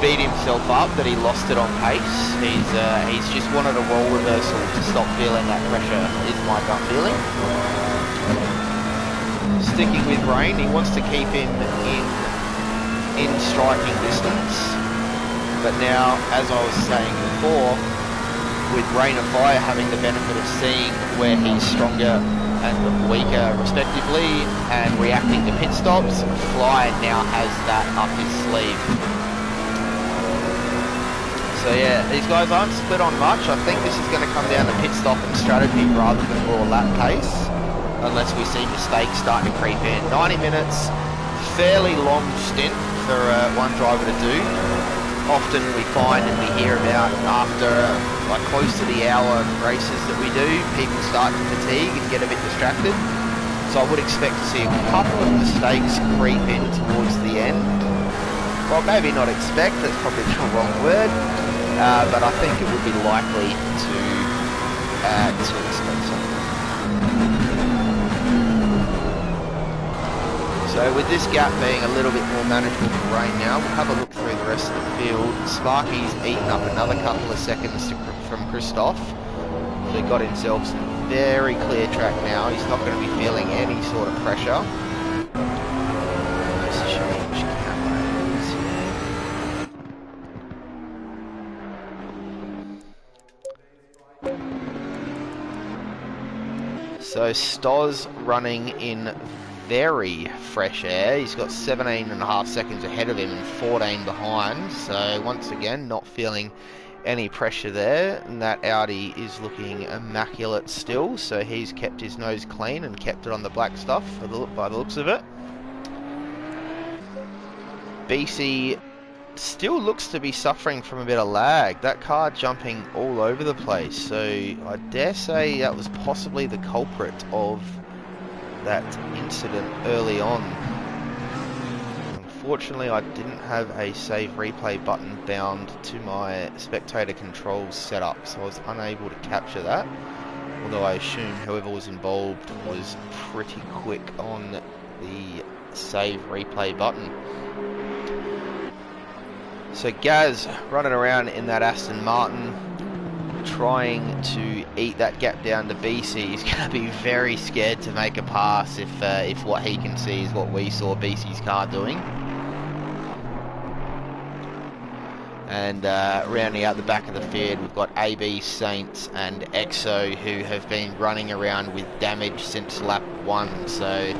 beat himself up that he lost it on pace. He's just wanted a role reversal to stop feeling that pressure, is my gut feeling. Sticking with Rain, he wants to keep him in striking distance, but now, as I was saying before, with Rain and Fire having the benefit of seeing where he's stronger and weaker respectively and reacting to pit stops, Fly now has that up his sleeve. So yeah, these guys aren't split on much. I think this is going to come down to pit stop and strategy rather than raw lap pace, unless we see mistakes starting to creep in. 90 minutes, fairly long stint for one driver to do. Often we find and we hear about after like close to the hour races that we do, people start to fatigue and get a bit distracted. So I would expect to see a couple of mistakes creep in towards the end. Well, maybe not expect, that's probably the wrong word, but I think it would be likely to expect something. So with this gap being a little bit more manageable for Rain now, we'll have a look through the rest of the field. Sparky's eaten up another couple of seconds from Christoph. So he got himself some very clear track now. He's not going to be feeling any sort of pressure. Let's change cameras here. So Stoz running in very fresh air. He's got 17.5 seconds ahead of him and 14 behind, so once again not feeling any pressure there, and that Audi is looking immaculate still, so he's kept his nose clean and kept it on the black stuff by the looks of it. BC still looks to be suffering from a bit of lag. That car jumping all over the place, so I dare say that was possibly the culprit of that incident early on. Unfortunately, I didn't have a save replay button bound to my spectator controls setup, so I was unable to capture that, although I assume whoever was involved was pretty quick on the save replay button. So Gaz running around in that Aston Martin, trying to eat that gap down to BC. He's going to be very scared to make a pass if what he can see is what we saw BC's car doing. And rounding out the back of the field, we've got AB, Saints and EXO, who have been running around with damage since lap 1. So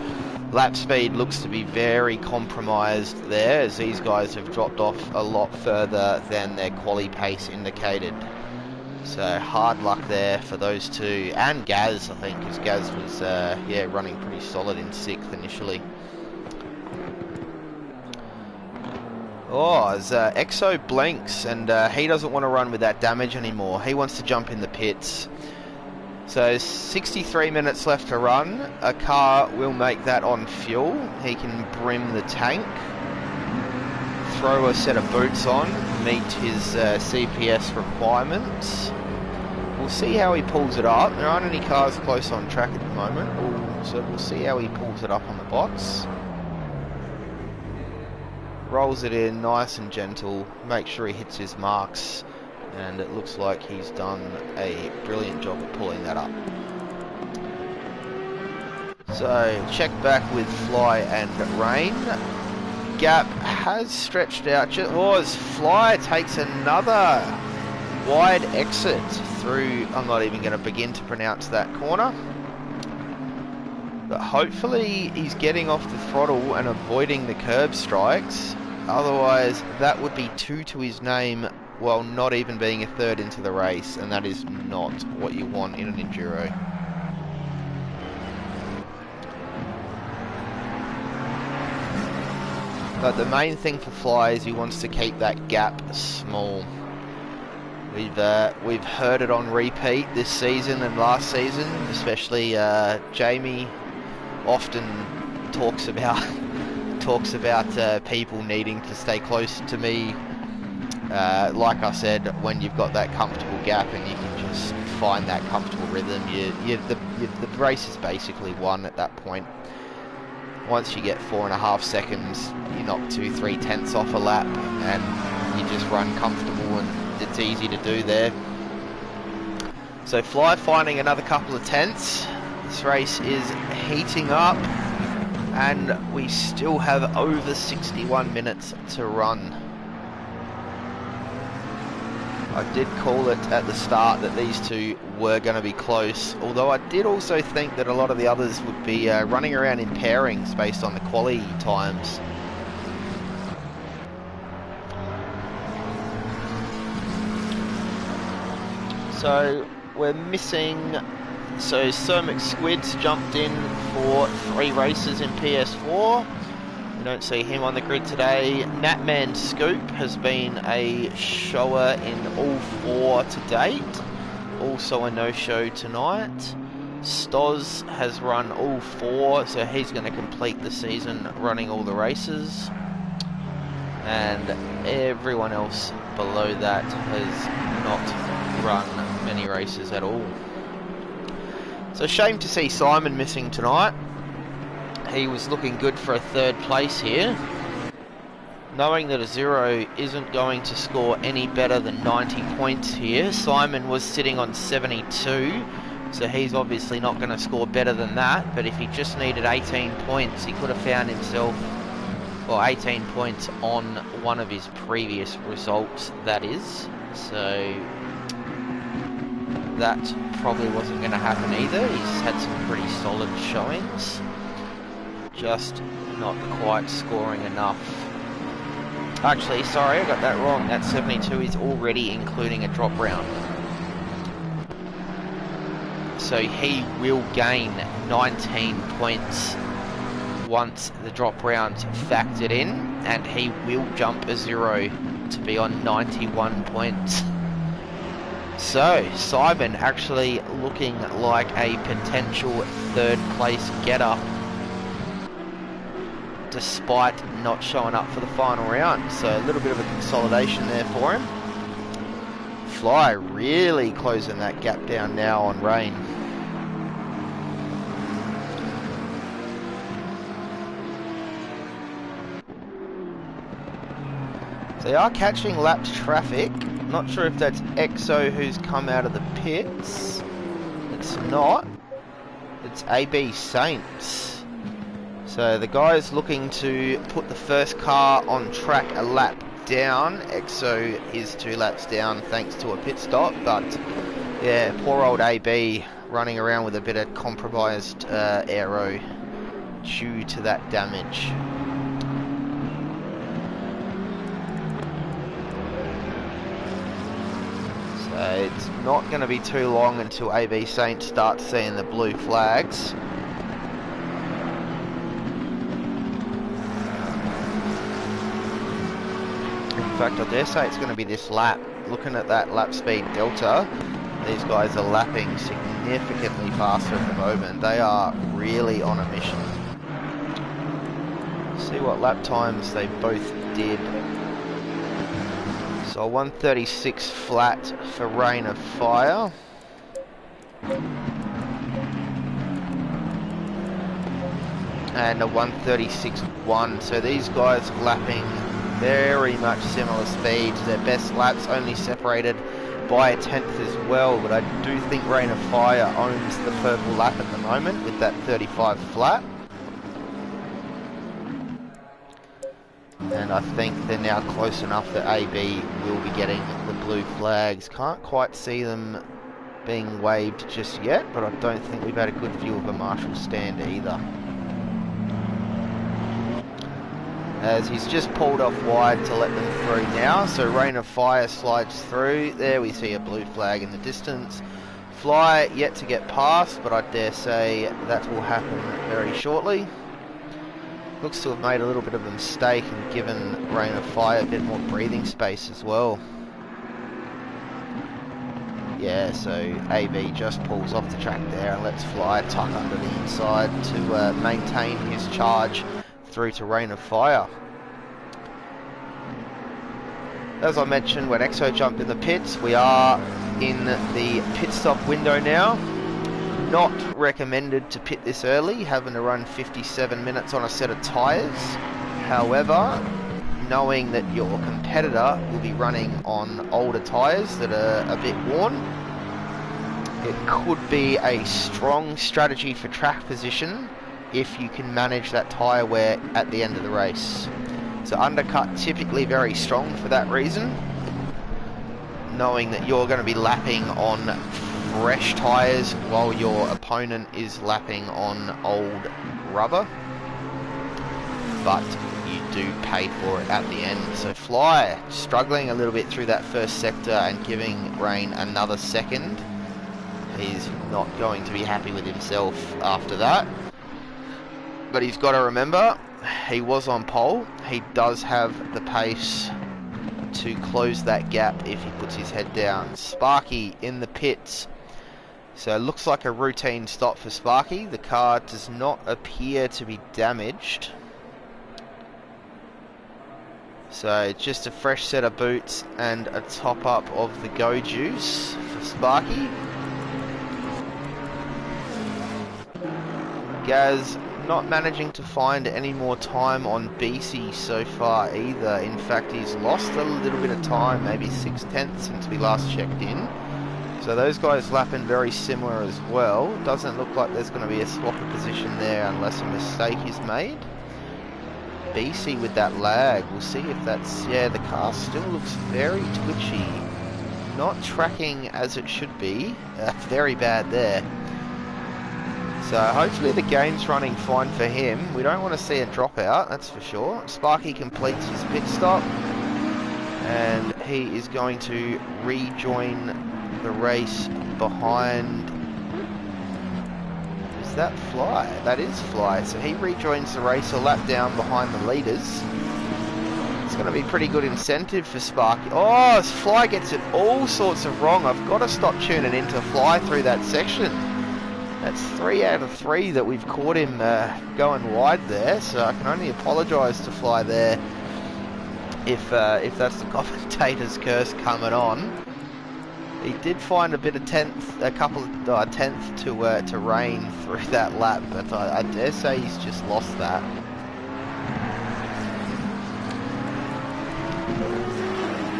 Lap speed looks to be very compromised there, as these guys have dropped off a lot further than their quali pace indicated. So hard luck there for those two, and Gaz, I think, because Gaz was yeah, running pretty solid in 6th initially. Oh, as Exo blinks, and he doesn't want to run with that damage anymore. He wants to jump in the pits. So 63 minutes left to run. A car will make that on fuel. He can brim the tank, throw a set of boots on, meet his CPS requirements. We'll see how he pulls it up. There aren't any cars close on track at the moment, so we'll see how he pulls it up on the box. Rolls it in nice and gentle, make sure he hits his marks, and it looks like he's done a brilliant job of pulling that up. So check back with Fly and Rain. Gap has stretched out. As Fly takes another wide exit through, I'm not even going to begin to pronounce that corner. But hopefully he's getting off the throttle and avoiding the curb strikes. Otherwise, that would be 2 to his name while not even being a 3rd into the race, and that is not what you want in an enduro. But the main thing for Fly is he wants to keep that gap small. We've heard it on repeat this season and last season, especially Jamie often talks about people needing to stay close to me. Like I said, when you've got that comfortable gap and you can just find that comfortable rhythm, the race is basically won at that point. Once you get 4.5 seconds, you knock 2-3 tenths off a lap and you just run comfortable, and it's easy to do there. So Fly finding another couple of tenths. This race is heating up, and we still have over 61 minutes to run. I did call it at the start that these two were going to be close, although I did also think that a lot of the others would be running around in pairings based on the quality times. So we're missing, so Sir McSquid's jumped in for 3 races in PS4. We don't see him on the grid today. Natman Scoop has been a shower in all 4 to date. Also a no-show tonight. Stoz has run all 4, so he's going to complete the season running all the races. And everyone else below that has not run many races at all. So shame to see Simon missing tonight. He was looking good for a 3rd place here. Knowing that a 0 isn't going to score any better than 90 points here, Simon was sitting on 72, so he's obviously not going to score better than that, but if he just needed 18 points, he could have found himself, well, 18 points on one of his previous results, that is. So that probably wasn't going to happen either. He's had some pretty solid showings, just not quite scoring enough. Actually, sorry, I got that wrong. That 72 is already including a drop round. So he will gain 19 points once the drop round's factored in, and he will jump a 0 to be on 91 points. So, Simon actually looking like a potential 3rd place getter, despite not showing up for the final round. So a little bit of a consolidation there for him. Fly really closing that gap down now on Rain. They are catching lapped traffic. Not sure if that's Exo who's come out of the pits. It's not. It's AB Saints. So the guy's looking to put the first car on track a lap down. Exo is 2 laps down thanks to a pit stop, but yeah, poor old AB running around with a bit of compromised aero. due to that damage. So it's not going to be too long until AB Saints start seeing the blue flags. In fact, I dare say it's going to be this lap. Looking at that lap speed delta, these guys are lapping significantly faster at the moment. They are really on a mission. See what lap times they both did. So 136 flat for Rain of Fire. And a 136.1. So these guys are lapping very much similar speeds. Their best laps only separated by a tenth as well, but I do think Rain of Fire owns the purple lap at the moment with that 35 flat. And I think they're now close enough that AB will be getting the blue flags. Can't quite see them being waved just yet, but I don't think we've had a good view of a marshal stand either. As he's just pulled off wide to let them through now. So Rain of Fire slides through. There we see a blue flag in the distance. Fly yet to get past, but I dare say that will happen very shortly. Looks to have made a little bit of a mistake and given Rain of Fire a bit more breathing space as well. Yeah, so AB just pulls off the track there and lets Fly tuck under the inside to maintain his charge through to Rain of Fire. As I mentioned when Exo jumped in the pits, we are in the pit stop window now. Not recommended to pit this early, having to run 57 minutes on a set of tyres. However, knowing that your competitor will be running on older tyres that are a bit worn, it could be a strong strategy for track position if you can manage that tyre wear at the end of the race. So undercut typically very strong for that reason, knowing that you're going to be lapping on fresh tyres while your opponent is lapping on old rubber, but you do pay for it at the end. So Fly struggling a little bit through that first sector and giving Rain another second. He's not going to be happy with himself after that, but he's got to remember he was on pole. He does have the pace to close that gap if he puts his head down. Sparky in the pits. So it looks like a routine stop for Sparky. The car does not appear to be damaged. So just a fresh set of boots and a top up of the Go Juice for Sparky. Gaz not managing to find any more time on BC so far either. In fact, he's lost a little bit of time, maybe 6/10 since we last checked in. So those guys lapping very similar as well. Doesn't look like there's going to be a swap of position there unless a mistake is made. BC with that lag. We'll see if that's... Yeah, the car still looks very twitchy. Not tracking as it should be. Very bad there. So hopefully the game's running fine for him. We don't want to see a dropout, that's for sure. Sparky completes his pit stop, and he is going to rejoin the race behind... Is that Fly? That is Fly. So he rejoins the race a lap down behind the leaders. It's going to be pretty good incentive for Sparky. Oh, Fly gets it all sorts of wrong. I've got to stop tuning into Fly through that section. That's 3 out of 3 that we've caught him going wide there, so I can only apologise to Fly there if that's the commentator's curse coming on. He did find a bit of tenth to Rain through that lap, but I dare say he's just lost that.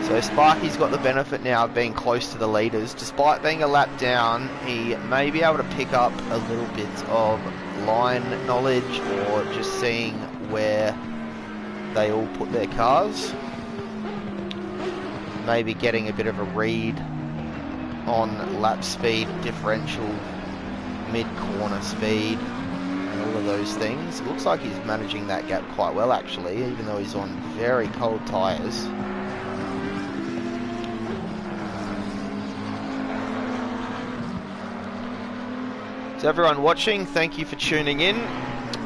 So Sparky's got the benefit now of being close to the leaders. Despite being a lap down, he may be able to pick up a little bit of line knowledge or just seeing where they all put their cars. Maybe getting a bit of a read on lap speed differential, mid-corner speed, all of those things. It looks like he's managing that gap quite well, actually, even though he's on very cold tyres. To everyone watching, thank you for tuning in.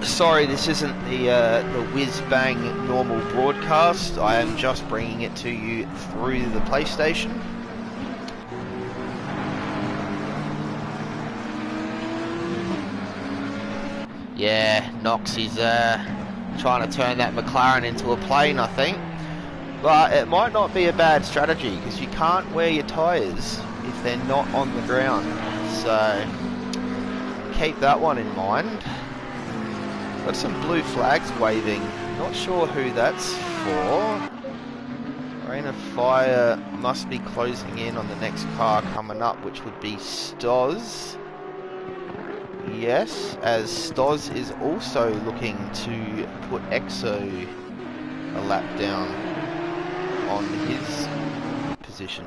Sorry, this isn't the whiz-bang normal broadcast. I am just bringing it to you through the PlayStation. Yeah, Knox is trying to turn that McLaren into a plane, I think. But it might not be a bad strategy, because you can't wear your tyres if they're not on the ground. So keep that one in mind. Got some blue flags waving. Not sure who that's for. Rain of Fire must be closing in on the next car coming up, which would be Stoz. Yes, as Stoz is also looking to put Exo a lap down on his position.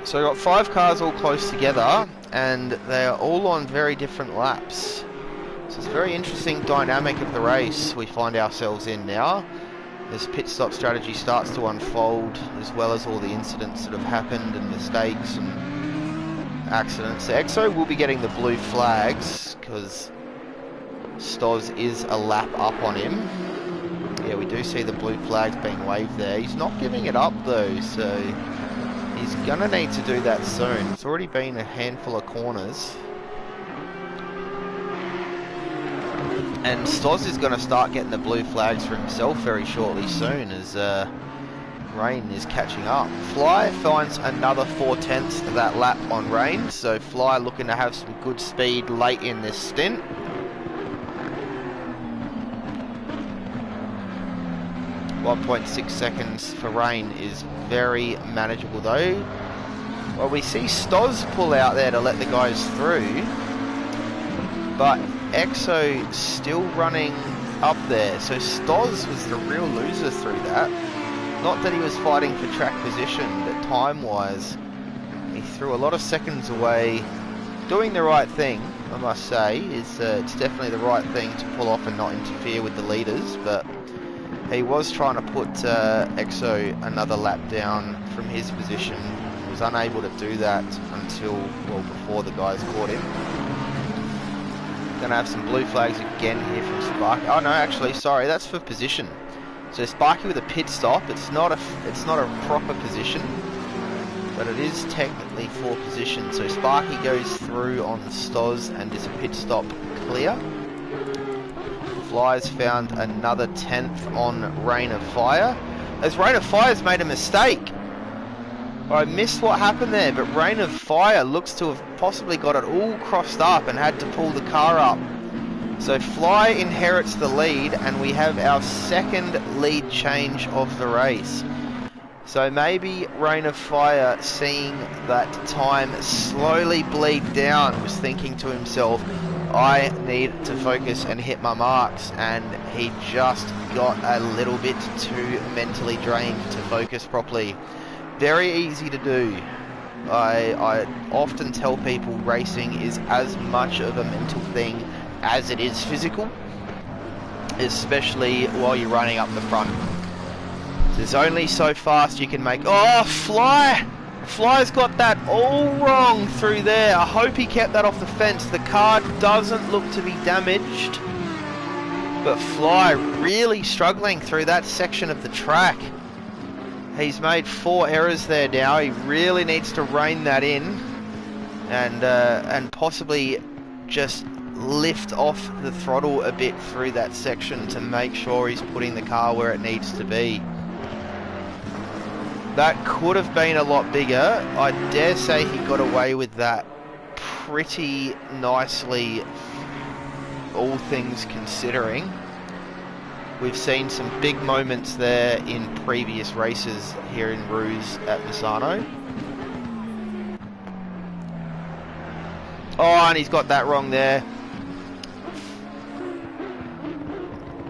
So we've got 5 cars all close together, and they are all on very different laps. So it's a very interesting dynamic of the race we find ourselves in now. This pit stop strategy starts to unfold, as well as all the incidents that have happened and mistakes and accidents. So Exo will be getting the blue flags, because Stoz is a lap up on him. Yeah, we do see the blue flags being waved there. He's not giving it up though, so he's gonna need to do that soon. It's already been a handful of corners. And Stoz is going to start getting the blue flags for himself very shortly soon, as Rain is catching up. Fly finds another 4/10 of that lap on Rain, so Fly looking to have some good speed late in this stint. .6 seconds for Rain is very manageable though. Well, we see Stoz pull out there to let the guys through, but Exo still running up there, so Stoz was the real loser through that. Not that he was fighting for track position, but time-wise, he threw a lot of seconds away. Doing the right thing, I must say, it's definitely the right thing to pull off and not interfere with the leaders, but he was trying to put Exo another lap down from his position. He was unable to do that until, well, before the guys caught him. Gonna have some blue flags again here from Sparky. Oh no, actually, sorry, that's for position. So Sparky with a pit stop. It's not a proper position, but it is technically for position. So Sparky goes through on Stoz and is a pit stop clear. Fly's found another 10th on Rain of Fire, as Rain of Fire's made a mistake. I missed what happened there, but Rain of Fire looks to have possibly got it all crossed up and had to pull the car up. So Fly inherits the lead, and we have our second lead change of the race. So maybe Rain of Fire, seeing that time slowly bleed down, was thinking to himself, I need to focus and hit my marks, and he just got a little bit too mentally drained to focus properly. Very easy to do. I often tell people racing is as much of a mental thing as it is physical, especially while you're running up the front. There's only so fast you can make. Oh, Fly's got that all wrong through there. I hope he kept that off the fence. The car doesn't look to be damaged, but Fly really struggling through that section of the track. He's made 4 errors there now. He really needs to rein that in, and possibly just lift off the throttle a bit through that section to make sure he's putting the car where it needs to be. That could have been a lot bigger. I dare say he got away with that pretty nicely, all things considering. We've seen some big moments there in previous races here in Rouge at Misano. Oh, and he's got that wrong there.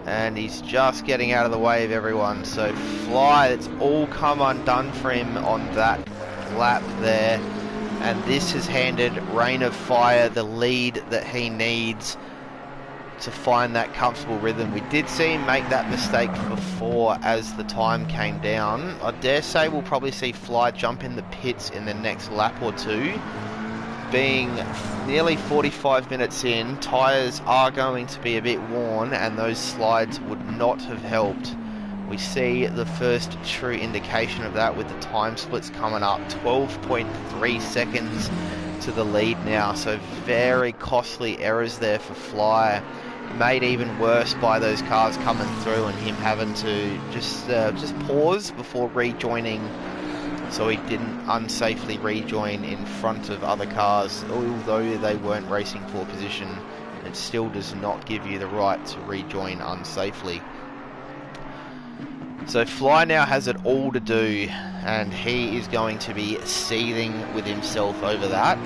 And he's just getting out of the way of everyone. So Fly, it's all come undone for him on that lap there. and this has handed Rain of Fire the lead that he needs to find that comfortable rhythm. We did see him make that mistake before as the time came down. I dare say we'll probably see Fly jump in the pits in the next lap or two. Being nearly 45 minutes in, tyres are going to be a bit worn, and those slides would not have helped. We see the first true indication of that with the time splits coming up. 12.3 seconds to the lead now, so very costly errors there for Fly. Made even worse by those cars coming through and him having to just pause before rejoining, so he didn't unsafely rejoin in front of other cars. Although they weren't racing for position, it still does not give you the right to rejoin unsafely. So Fly now has it all to do, and he is going to be seething with himself over that.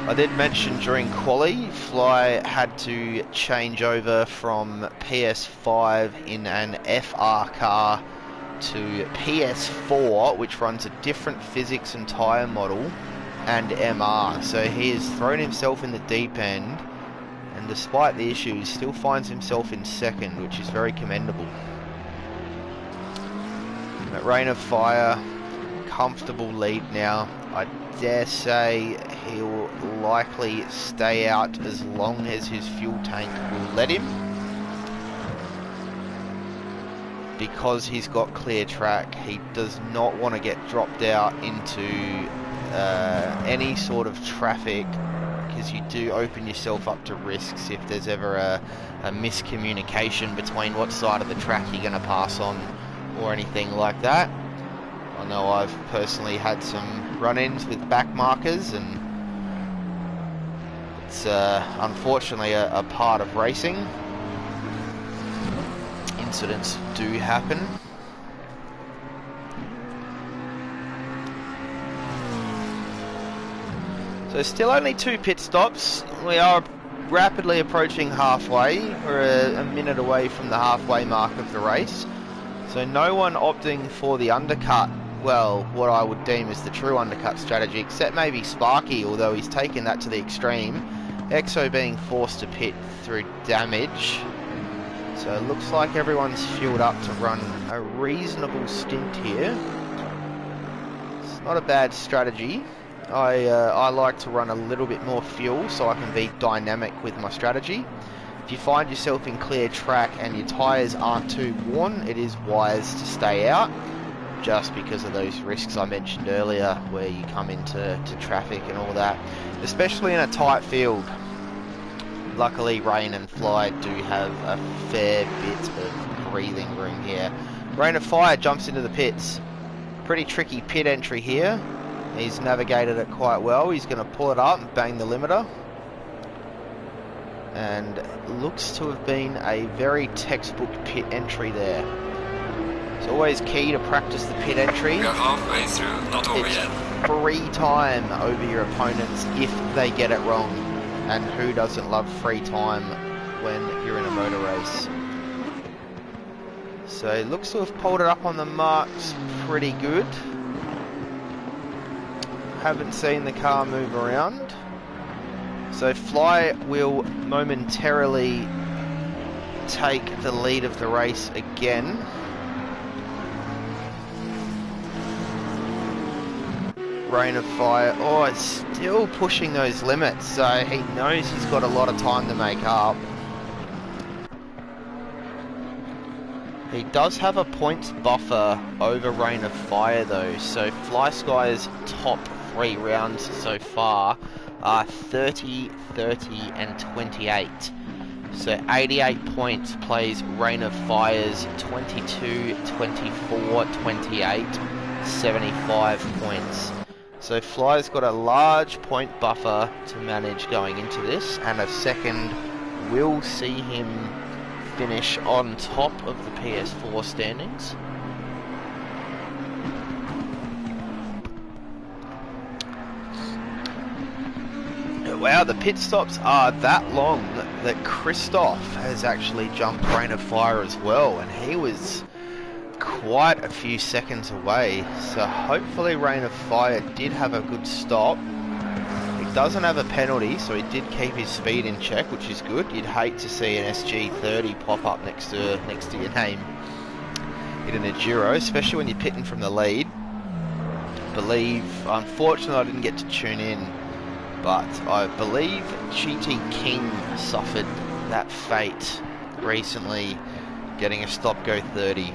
I did mention during quali, Fly had to change over from PS5 in an FR car to PS4, which runs a different physics and tyre model, and MR. So he has thrown himself in the deep end, and despite the issues, still finds himself in second, which is very commendable. At Rain of Fire, comfortable lead now. I dare say he'll likely stay out as long as his fuel tank will let him, because he's got clear track. He does not want to get dropped out into any sort of traffic, because you do open yourself up to risks if there's ever a miscommunication between what side of the track you're going to pass on or anything like that. I know I've personally had some run-ins with back markers, and it's unfortunately a part of racing. Incidents do happen. So still only 2 pit stops. We are rapidly approaching halfway. We're a minute away from the halfway mark of the race. So no one opting for the undercut, well, what I would deem as the true undercut strategy, except maybe Sparky, although he's taken that to the extreme. EXO being forced to pit through damage. So it looks like everyone's fueled up to run a reasonable stint here. It's not a bad strategy. I like to run a little bit more fuel so I can be dynamic with my strategy. If you find yourself in clear track and your tyres aren't too worn, it is wise to stay out, just because of those risks I mentioned earlier, where you come into traffic and all that, especially in a tight field. Luckily, Rain and Fly do have a fair bit of breathing room here. Rain of Fire jumps into the pits. Pretty tricky pit entry here. He's navigated it quite well. He's going to pull it up and bang the limiter. And looks to have been a very textbook pit entry there. It's always key to practice the pit entry. We are halfway through, not over It's yet. free time over your opponents if they get it wrong. And who doesn't love free time when you're in a motor race? So it looks to have pulled it up on the marks pretty good. Haven't seen the car move around. So Fly will momentarily take the lead of the race again. Rain of Fire, oh, it's still pushing those limits, so he knows he's got a lot of time to make up. He does have a points buffer over Rain of Fire though, so Fly Sky's top 3 rounds so far are 30, 30 and 28. So 88 points plays Rain of Fire's 22, 24, 28, 75 points. So Fly's got a large point buffer to manage going into this, and a second will see him finish on top of the PS4 standings. Wow, the pit stops are that long that Christoph has actually jumped Rain of Fire as well, and he was quite a few seconds away. So hopefully Rain of Fire did have a good stop. doesn't have a penalty, so he did keep his speed in check, which is good. You'd hate to see an SG30 pop up next to your name in an Enduro, especially when you're pitting from the lead. Unfortunately I didn't get to tune in, but I believe GT King suffered that fate recently, getting a stop-go 30.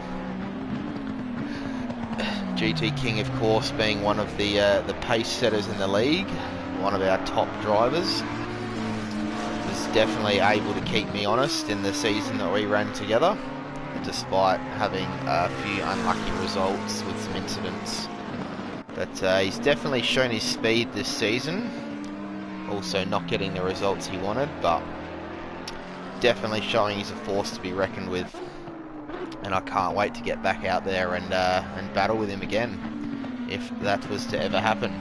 GT King, of course, being one of the pace setters in the league, one of our top drivers, was definitely able to keep me honest in the season that we ran together, despite having a few unlucky results with some incidents. But he's definitely shown his speed this season, also not getting the results he wanted, but definitely showing he's a force to be reckoned with. And I can't wait to get back out there and battle with him again, if that was to ever happen.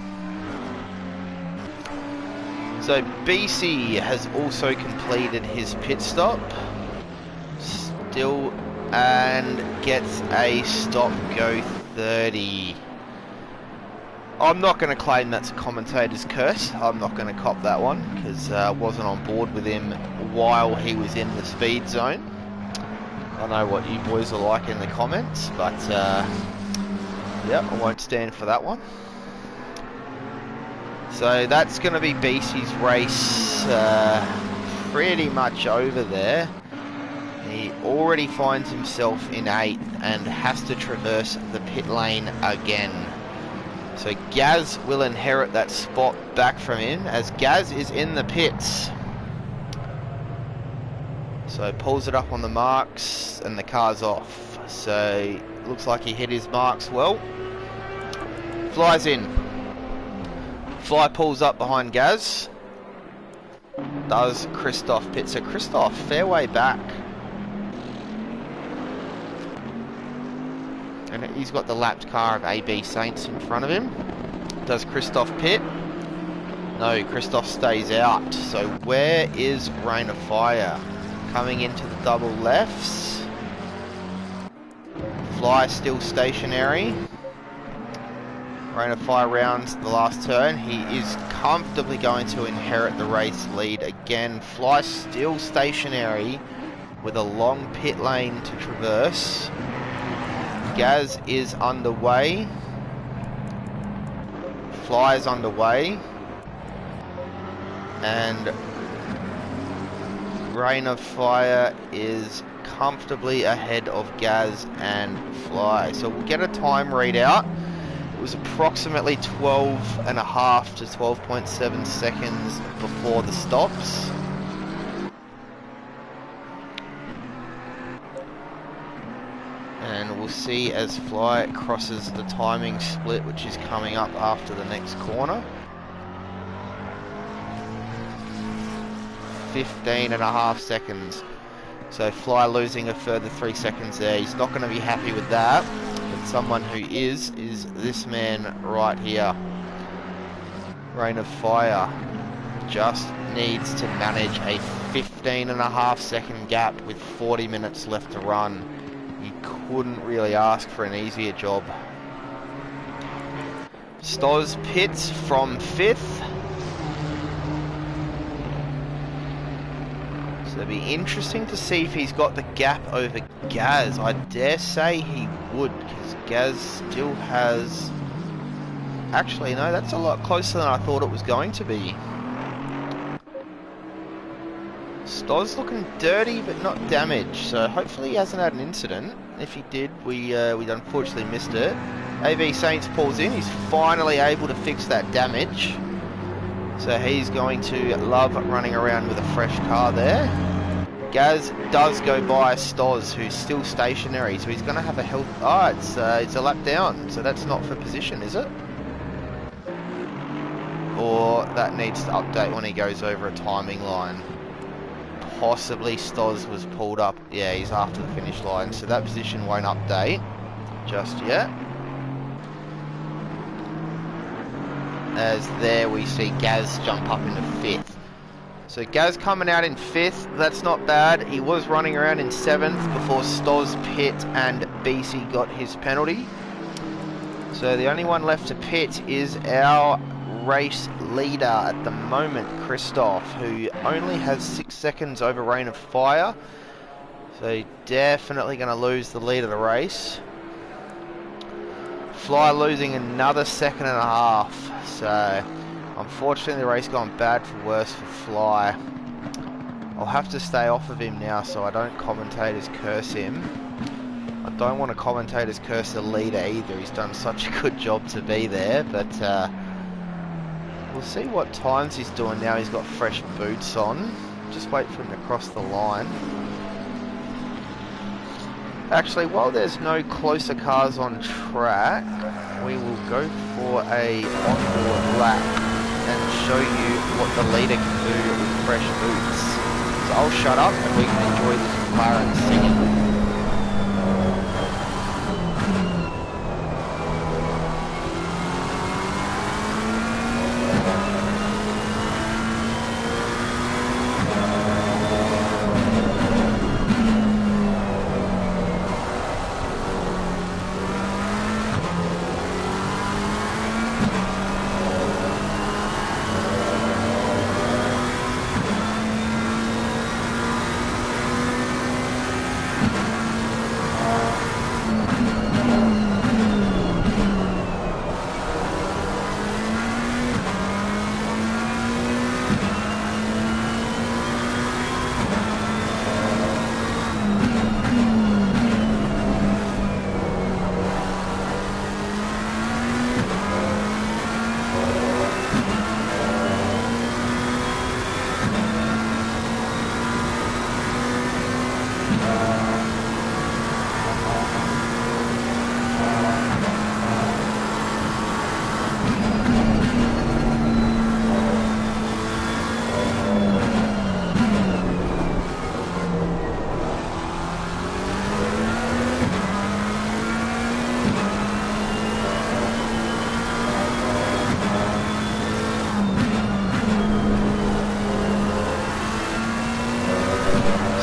So BC has also completed his pit stop, still, and gets a stop-go 30. I'm not going to claim that's a commentator's curse. I'm not going to cop that one, because I wasn't on board with him while he was in the speed zone. I know what you boys are like in the comments, but yeah, I won't stand for that one. So that's going to be BC's race pretty much over there. He already finds himself in 8th and has to traverse the pit lane again. So Gaz will inherit that spot back from him, as Gaz is in the pits. So pulls it up on the marks and the car's off. So looks like he hit his marks well. Flies in. Fly pulls up behind Gaz. Does Christoph pit? So Christoph, fair way back. And he's got the lapped car of AB Saints in front of him. Does Christoph pit? No, Christoph stays out. So where is Rain of Fire? Coming into the double lefts. Fly still stationary. Rain of Fire rounds the last turn. He is comfortably going to inherit the race lead again. Fly still stationary with a long pit lane to traverse. Gaz is underway. Fly is underway. And Rain of Fire is comfortably ahead of Gaz and Fly. So we'll get a time readout. It was approximately 12.5 to 12.7 seconds before the stops. And we'll see as Fly crosses the timing split, which is coming up after the next corner. 15.5 seconds. So Fly losing a further 3 seconds there. He's not going to be happy with that. But someone who is this man right here. Rain of Fire just needs to manage a 15.5 second gap with 40 minutes left to run. You couldn't really ask for an easier job. Stoz pits from 5th. So it'd be interesting to see if he's got the gap over Gaz. I dare say he would, because Gaz still has... Actually, no, that's a lot closer than I thought it was going to be. Stoz looking dirty, but not damaged. So hopefully he hasn't had an incident. If he did, we unfortunately missed it. AV Saints pulls in. He's finally able to fix that damage. So he's going to love running around with a fresh car there. Gaz does go by Stoz, who's still stationary, so he's going to have a health... Oh, it's a lap down, so that's not for position, is it? Or that needs to update when he goes over a timing line. Possibly Stoz was pulled up. Yeah, he's after the finish line, so that position won't update just yet. As there we see Gaz jump up into 5th. So Gaz coming out in 5th, that's not bad. He was running around in 7th before Stoz pit and BC got his penalty. So the only one left to pit is our race leader at the moment, Christoph, who only has 6 seconds over Rain of Fire. So definitely going to lose the lead of the race. Fly losing another 1.5 seconds. So unfortunately the race gone bad for worse for Fly. I'll have to stay off of him now so I don't commentators curse him. I don't want to commentators curse the leader either. He's done such a good job to be there, but we'll see what times he's doing now. He's got fresh boots on. Just wait for him to cross the line. Actually, while there's no closer cars on track, we will go for a onboard lap and show you what the leader can do with fresh boots. So I'll shut up and we can enjoy this McLaren singing.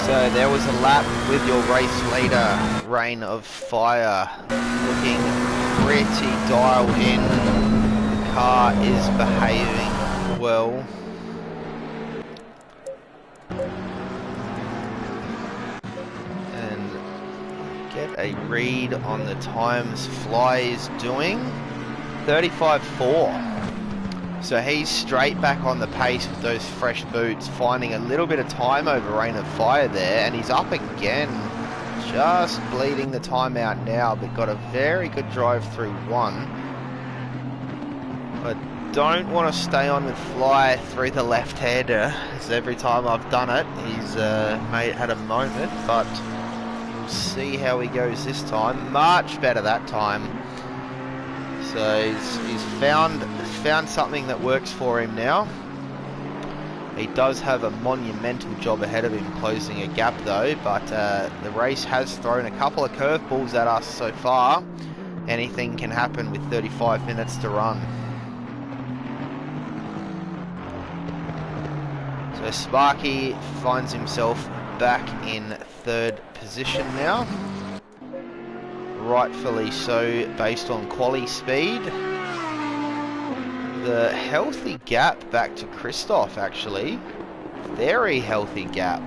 So there was a lap with your race leader, Rain of Fire, looking pretty dialed in. The car is behaving well. And get a read on the times Fly is doing. 35.4. So he's straight back on the pace with those fresh boots, finding a little bit of time over Rain of Fire there, and he's up again, just bleeding the time out now, but got a very good drive through one. I don't want to stay on with Fly through the left-hander, as every time I've done it, he's had a moment, but we'll see how he goes this time. Much better that time. So he's found something that works for him now. He does have a monumental job ahead of him closing a gap though, but the race has thrown a couple of curveballs at us so far. Anything can happen with 35 minutes to run. So Sparky finds himself back in third position now. Rightfully so, based on quali speed. The healthy gap back to Christoph, actually. Very healthy gap.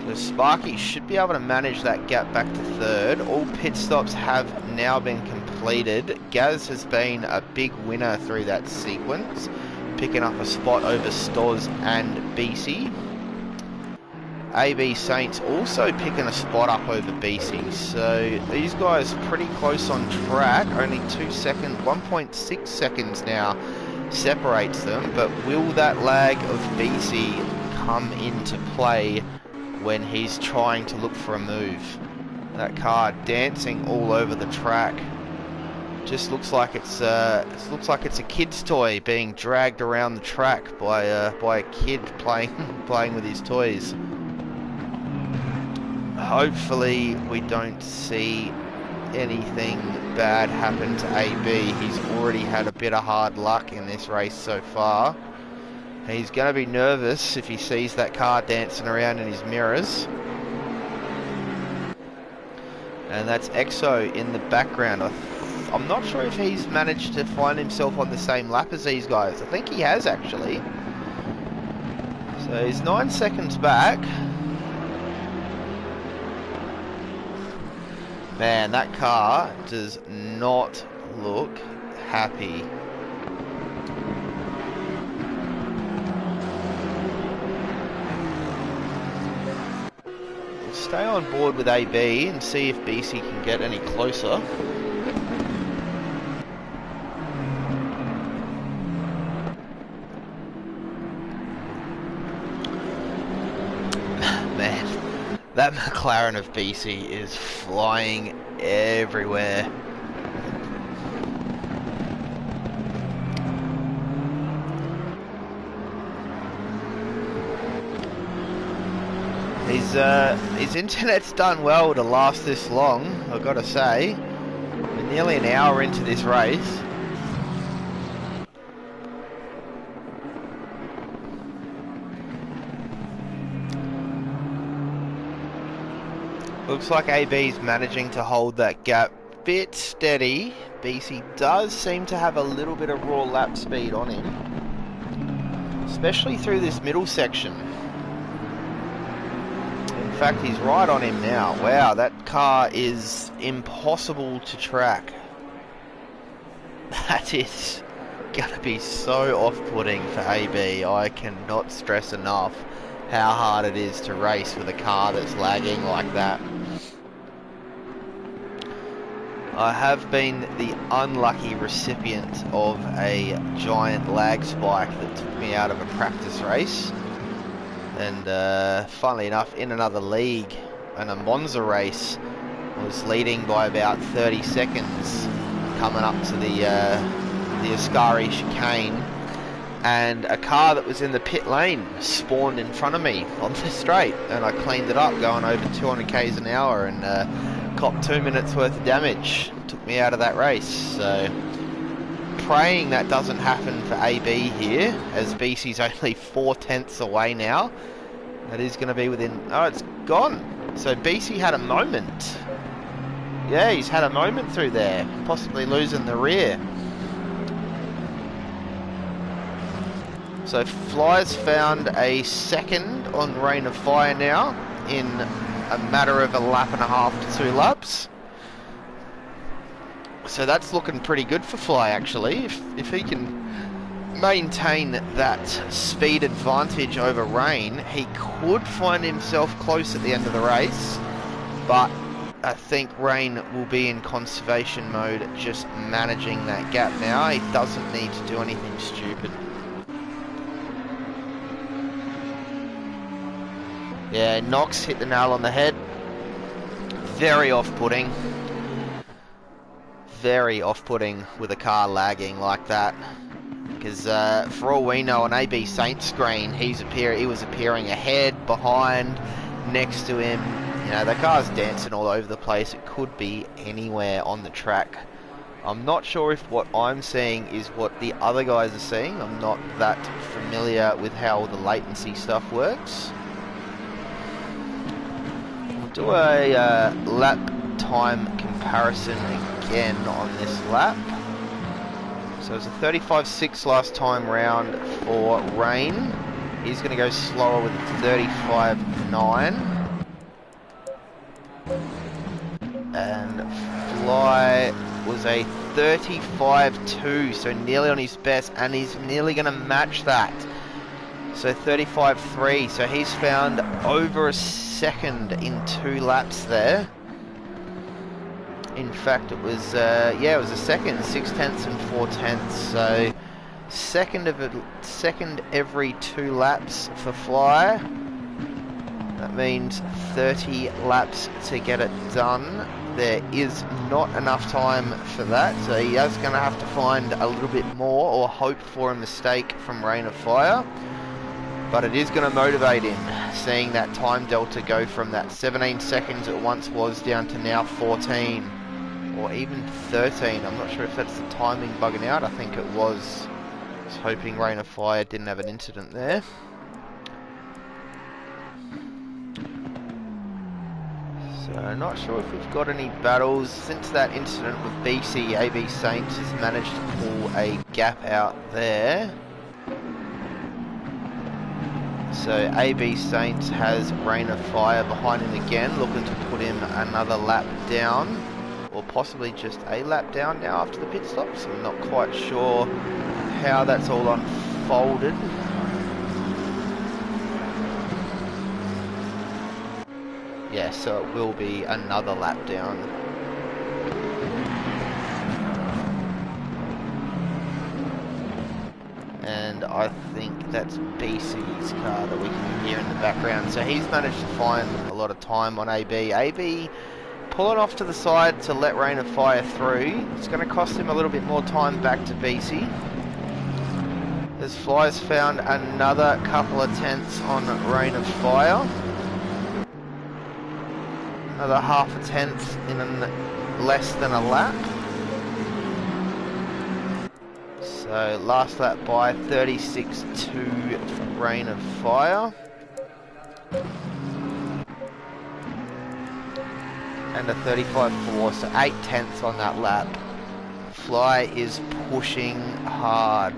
So Sparky should be able to manage that gap back to third. All pit stops have now been completed. Gaz has been a big winner through that sequence, picking up a spot over Stoz and BC. AB Saints also picking a spot up over BC, so these guys pretty close on track. Only 2 seconds, 1.6 seconds now separates them, but will that lag of BC come into play when he's trying to look for a move? That car dancing all over the track. Just looks like it's a kid's toy being dragged around the track by a kid playing with his toys. Hopefully we don't see anything bad happen to AB. He's already had a bit of hard luck in this race so far. He's going to be nervous if he sees that car dancing around in his mirrors. And that's EXO in the background. I I'm not sure if he's managed to find himself on the same lap as these guys. I think he has, actually. So he's 9 seconds back. Man, that car does not look happy. We'll stay on board with AB and see if BC can get any closer. Man, that McLaren of BC is flying everywhere. His internet's done well to last this long, I've got to say. We're nearly an hour into this race. Looks like AB's managing to hold that gap bit steady. BC does seem to have a little bit of raw lap speed on him, especially through this middle section. In fact, he's right on him now. Wow, that car is impossible to track. That is gonna be so off-putting for AB. I cannot stress enough how hard it is to race with a car that's lagging like that. I have been the unlucky recipient of a giant lag spike that took me out of a practice race. And funnily enough, in another league, in a Monza race, I was leading by about 30 seconds coming up to the Ascari chicane, and a car that was in the pit lane spawned in front of me on the straight, and I cleaned it up going over 200 k's an hour and copped 2 minutes worth of damage. Took me out of that race. So praying that doesn't happen for AB here, as BC's only 4/10 away now. That is going to be within... Oh, it's gone. So BC had a moment. Yeah, he's had a moment through there, possibly losing the rear. So Fly's found a second on Rain of Fire now in a matter of a lap and a half to 2 laps. So that's looking pretty good for Fly, actually. If he can maintain that speed advantage over Rain, he could find himself close at the end of the race. But I think Rain will be in conservation mode, just managing that gap now. He doesn't need to do anything stupid. Yeah, Knox hit the nail on the head. Very off-putting. Very off-putting with a car lagging like that. Because for all we know, on AB Saint's screen, he was appearing ahead, behind, next to him. You know, the car's dancing all over the place. It could be anywhere on the track. I'm not sure if what I'm seeing is what the other guys are seeing. I'm not that familiar with how the latency stuff works. We'll do a lap time comparison again on this lap. So it was a 35.6 last time round for Rain. He's going to go slower with a 35.9. And Fly was a 35.2, so nearly on his best, and he's nearly going to match that. So 35.3, so he's found over a second in 2 laps there. In fact, it was, yeah, it was a second, 6/10 and 4/10. So second every 2 laps for Fly. That means 30 laps to get it done. There is not enough time for that, so he is going to have to find a little bit more or hope for a mistake from Rain of Fire. But it is going to motivate him, seeing that time delta go from that 17 seconds it once was down to now 14. Or even 13. I'm not sure if that's the timing bugging out. I think it was. I was hoping Rain of Fire didn't have an incident there. So not sure if we've got any battles. Since that incident with BC, AB Saints has managed to pull a gap out there. So AB Saints has Rain of Fire behind him again, looking to put him another lap down, or possibly just a lap down now after the pit stop. So I'm not quite sure how that's all unfolded. Yeah, so it will be another lap down. And I think that's BC's car that we can hear in the background. So he's managed to find a lot of time on AB. AB pulling off to the side to let Rain of Fire through. It's going to cost him a little bit more time back to BC. As Fly's found another couple of tenths on Rain of Fire. Another half a tenth in less than a lap. So last lap by 36.2 for Rain of Fire. And a 35.4, so 8 tenths on that lap. Fly is pushing hard.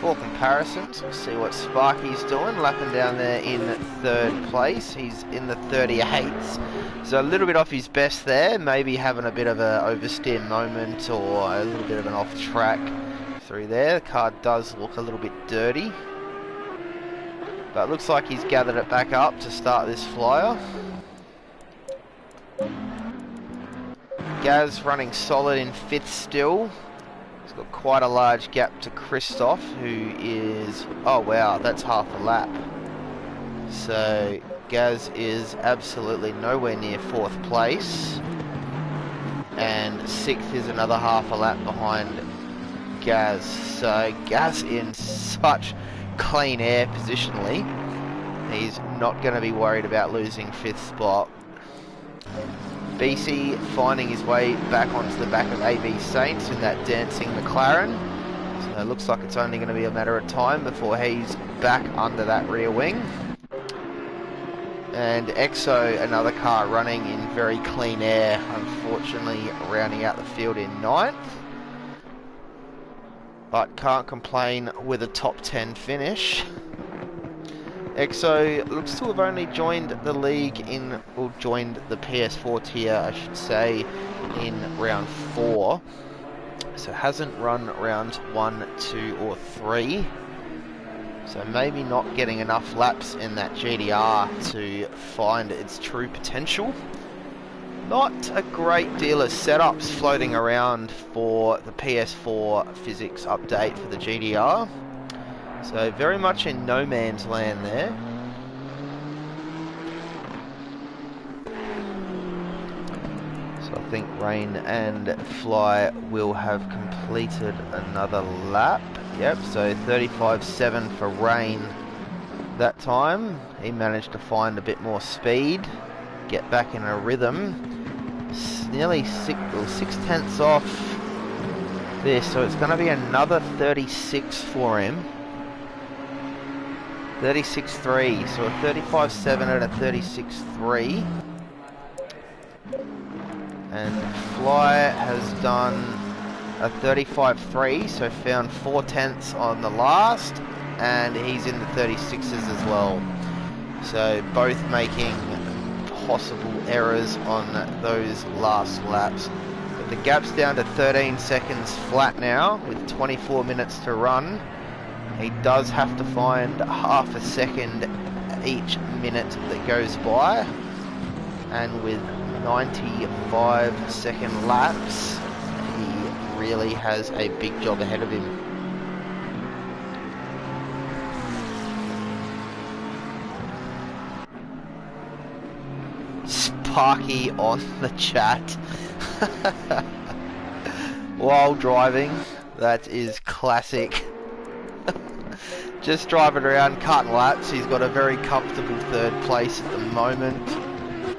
For comparisons, we'll see what Sparky's doing, lapping down there in 3rd place. He's in the 38s, so a little bit off his best there, maybe having a bit of an oversteer moment or a little bit of an off track through there. The car does look a little bit dirty, but it looks like he's gathered it back up to start this flyer. Gaz running solid in 5th still. He's got quite a large gap to Christoph, who is... oh wow, that's half a lap. So Gaz is absolutely nowhere near 4th place. And 6th is another half a lap behind Gaz. So Gaz in such clean air positionally. He's not going to be worried about losing 5th spot. BC finding his way back onto the back of AB Saints in that dancing McLaren. So it looks like it's only going to be a matter of time before he's back under that rear wing. And EXO, another car running in very clean air, unfortunately rounding out the field in 9th. But can't complain with a top 10 finish. EXO looks to have only joined the league in, or joined the PS4 tier, I should say, in round 4. So hasn't run rounds 1, 2 or 3. So maybe not getting enough laps in that GDR to find its true potential. Not a great deal of setups floating around for the PS4 physics update for the GDR. So very much in no man's land there. So I think Rain and Fly will have completed another lap. Yep, so 35.7 for Rain that time. He managed to find a bit more speed, get back in a rhythm. Nearly 6 tenths off this, so it's going to be another 36 for him. 36.3, so a 35.7 and a 36.3. And Fly has done a 35.3, so found 4 tenths on the last, and he's in the 36s as well. So both making possible errors on those last laps. But the gap's down to 13 seconds flat now, with 24 minutes to run. He does have to find half a second each minute that goes by, and with 95-second laps, he really has a big job ahead of him. Sparky on the chat while driving. That is classic. Just driving around, cutting laps. He's got a very comfortable 3rd place at the moment.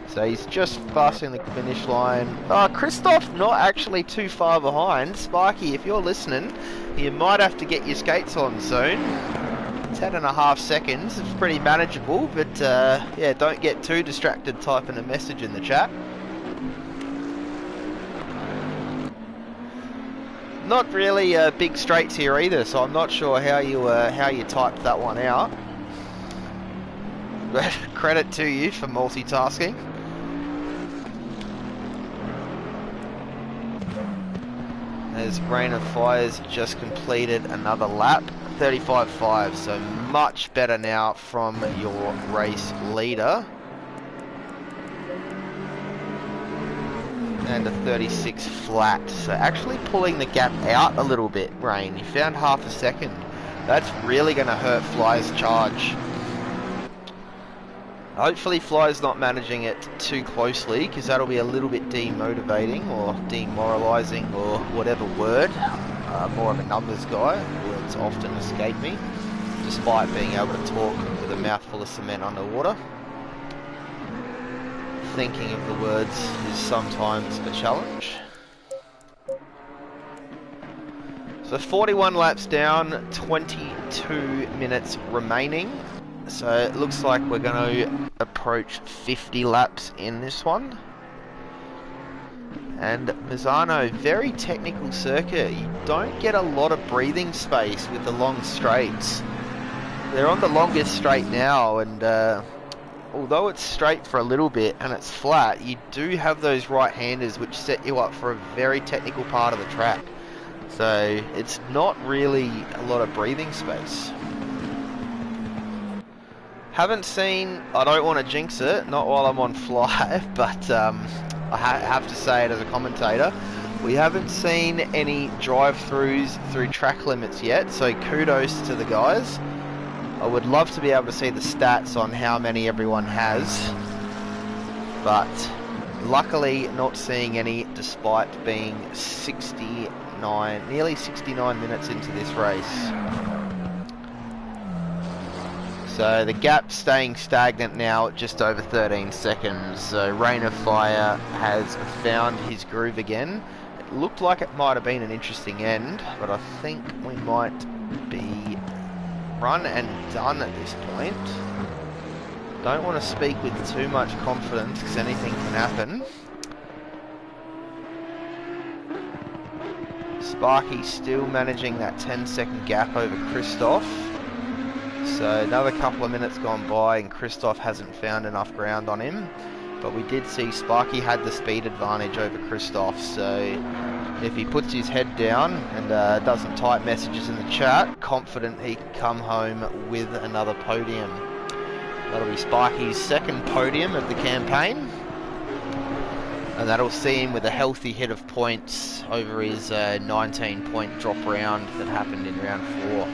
So he's just passing the finish line. Christoph not actually too far behind. Sparky, if you're listening, you might have to get your skates on soon. 10.5 seconds. It's pretty manageable, but yeah, don't get too distracted typing a message in the chat. Not really big straights here either, so I'm not sure how you typed that one out. But credit to you for multitasking. As Rain of Fire's just completed another lap, 35.5, so much better now from your race leader. And a 36 flat, so actually pulling the gap out a little bit, Rain. You found half a second. That's really going to hurt Fly's charge. Hopefully Fly's not managing it too closely, because that'll be a little bit demotivating or demoralising or whatever word. More of a numbers guy. Words often escape me, despite being able to talk with a mouthful of cement underwater. Thinking of the words is sometimes a challenge. So 41 laps down, 22 minutes remaining. So it looks like we're going to approach 50 laps in this one. And Misano, very technical circuit. You don't get a lot of breathing space with the long straights. They're on the longest straight now, and although it's straight for a little bit and it's flat, you do have those right-handers which set you up for a very technical part of the track. So it's not really a lot of breathing space. Haven't seen, I don't want to jinx it, not while I'm on Fly, but I have to say it as a commentator, we haven't seen any drive-throughs through track limits yet, so kudos to the guys. I would love to be able to see the stats on how many everyone has, but luckily not seeing any despite being nearly 69 minutes into this race. So the gap staying stagnant now at just over 13 seconds. So Rain of Fire has found his groove again. It looked like it might have been an interesting end, but I think we might be run and done at this point. Don't want to speak with too much confidence because anything can happen. Sparky still managing that 10-second gap over Christoph. So another couple of minutes gone by and Christoph hasn't found enough ground on him. But we did see Sparky had the speed advantage over Christoph. So if he puts his head down and doesn't type messages in the chat, confident he can come home with another podium. That'll be Sparky's second podium of the campaign. And that'll see him with a healthy hit of points over his 19-point drop round that happened in round 4.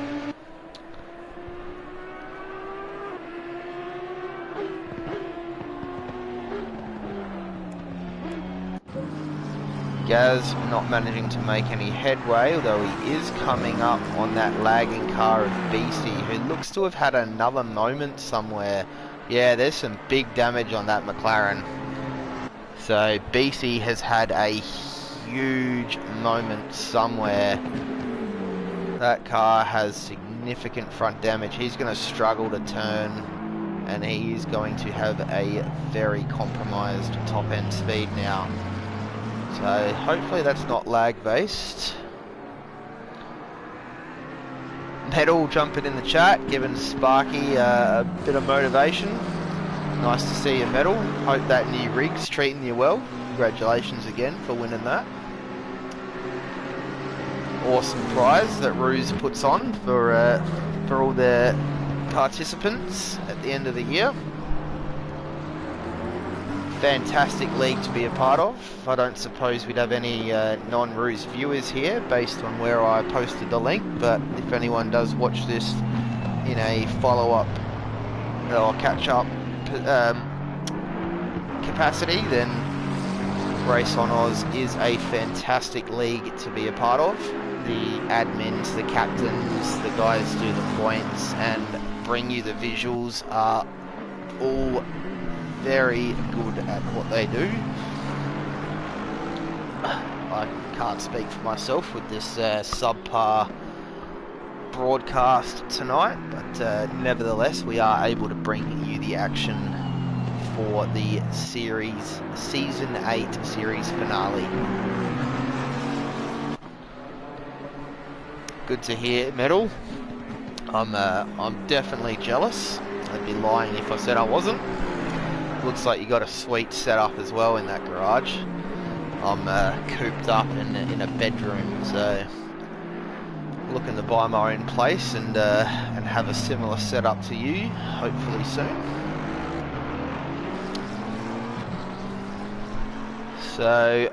Gaz not managing to make any headway, although he is coming up on that lagging car of BC, who looks to have had another moment somewhere. Yeah, there's some big damage on that McLaren. So BC has had a huge moment somewhere. That car has significant front damage. He's going to struggle to turn, and he is going to have a very compromised top end speed now. So hopefully that's not lag based. Medal jumping in the chat, giving Sparky a bit of motivation. Nice to see you, Medal. Hope that new rig's treating you well. Congratulations again for winning that. Awesome prize that Ruse puts on for all their participants at the end of the year. Fantastic league to be a part of. I don't suppose we'd have any non-Ruse viewers here based on where I posted the link, but if anyone does watch this in a follow-up or catch-up capacity, then RaceOnOz is a fantastic league to be a part of. The admins, the captains, the guys do the points and bring you the visuals are all very good at what they do. I can't speak for myself with this subpar broadcast tonight, but nevertheless we are able to bring you the action for the series season 8 series finale. Good to hear, Metal. I'm definitely jealous. I'd be lying if I said I wasn't. Looks like you got a sweet setup as well in that garage. I'm cooped up in a bedroom, so looking to buy my own place and have a similar setup to you, hopefully soon. So,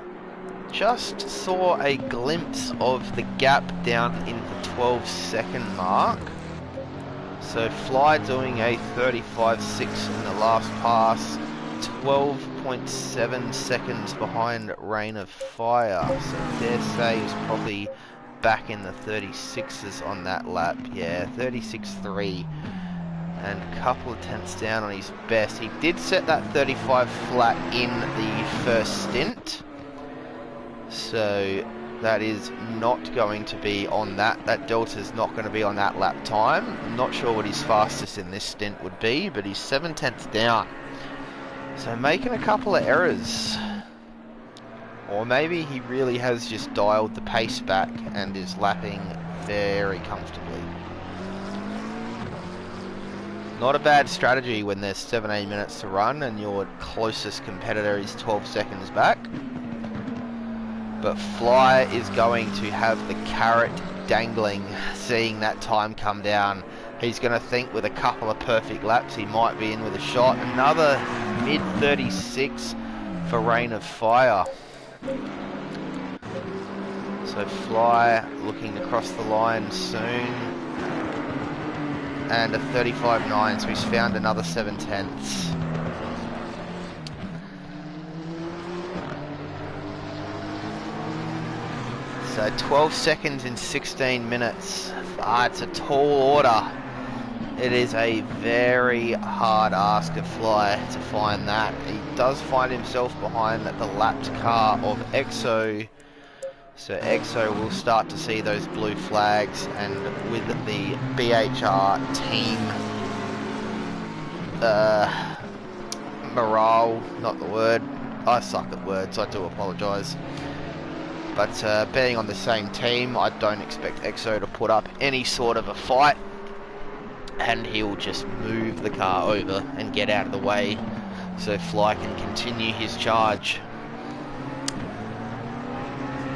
just saw a glimpse of the gap down in the 12-second mark. So Fly doing a 35.6 in the last pass, 12.7 seconds behind Rain of Fire. So dare say he's probably back in the 36s on that lap. Yeah, 36.3 and a couple of tenths down on his best. He did set that 35 flat in the first stint. So that is not going to be on that. That delta is not going to be on that lap time. I'm not sure what his fastest in this stint would be, but he's 7 tenths down. So making a couple of errors. Or maybe he really has just dialed the pace back and is lapping very comfortably. Not a bad strategy when there's 17 minutes to run and your closest competitor is 12 seconds back. But Fly is going to have the carrot dangling, seeing that time come down. He's going to think with a couple of perfect laps he might be in with a shot. Another mid-36 for Rain of Fire. So Fly looking to cross the line soon. And a 35.9, so he's found another 7 tenths. So 12 seconds in 16 minutes. It's a tall order. It is a very hard ask of Fly to find that. He does find himself behind the lapped car of EXO. So EXO will start to see those blue flags, and with the BHR team morale, not the word. I suck at words, I do apologise. But being on the same team, I don't expect EXO to put up any sort of a fight. And he'll just move the car over and get out of the way so Fly can continue his charge.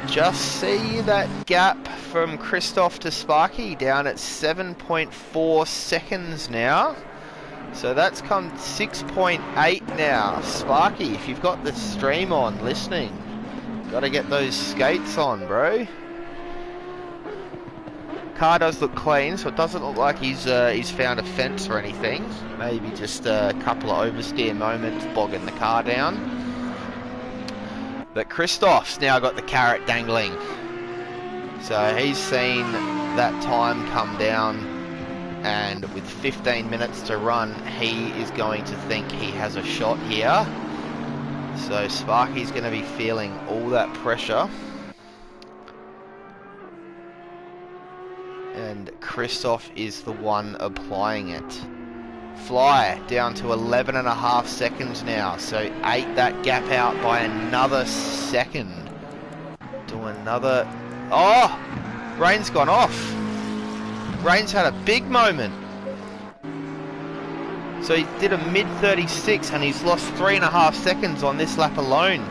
Just see that gap from Christoph to Sparky down at 7.4 seconds now. So that's come 6.8 now. Sparky, if you've got the stream on listening, gotta get those skates on, bro. Car does look clean, so it doesn't look like he's found a fence or anything. Maybe just a couple of oversteer moments bogging the car down. But Christoph's now got the carrot dangling. So he's seen that time come down, and with 15 minutes to run, he is going to think he has a shot here. So Sparky's going to be feeling all that pressure. And Christoph is the one applying it. Fly down to 11.5 seconds now. So 8 that gap out by another second. Do another... Oh! Rain's gone off. Rain's had a big moment. So he did a mid-36 and he's lost 3.5 seconds on this lap alone.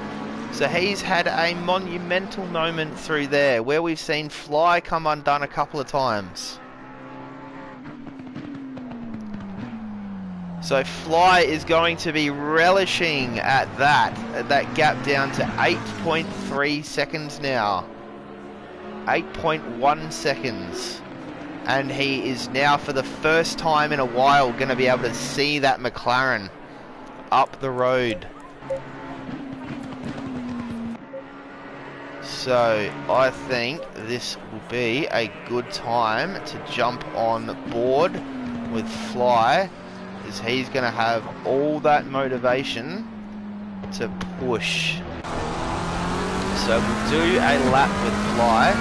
So he's had a monumental moment through there, where we've seen Fly come undone a couple of times. So Fly is going to be relishing at that gap down to 8.3 seconds now. 8.1 seconds. And he is now, for the first time in a while, going to be able to see that McLaren up the road. So I think this will be a good time to jump on board with Fly, as he's going to have all that motivation to push. So we'll do a lap with Fly.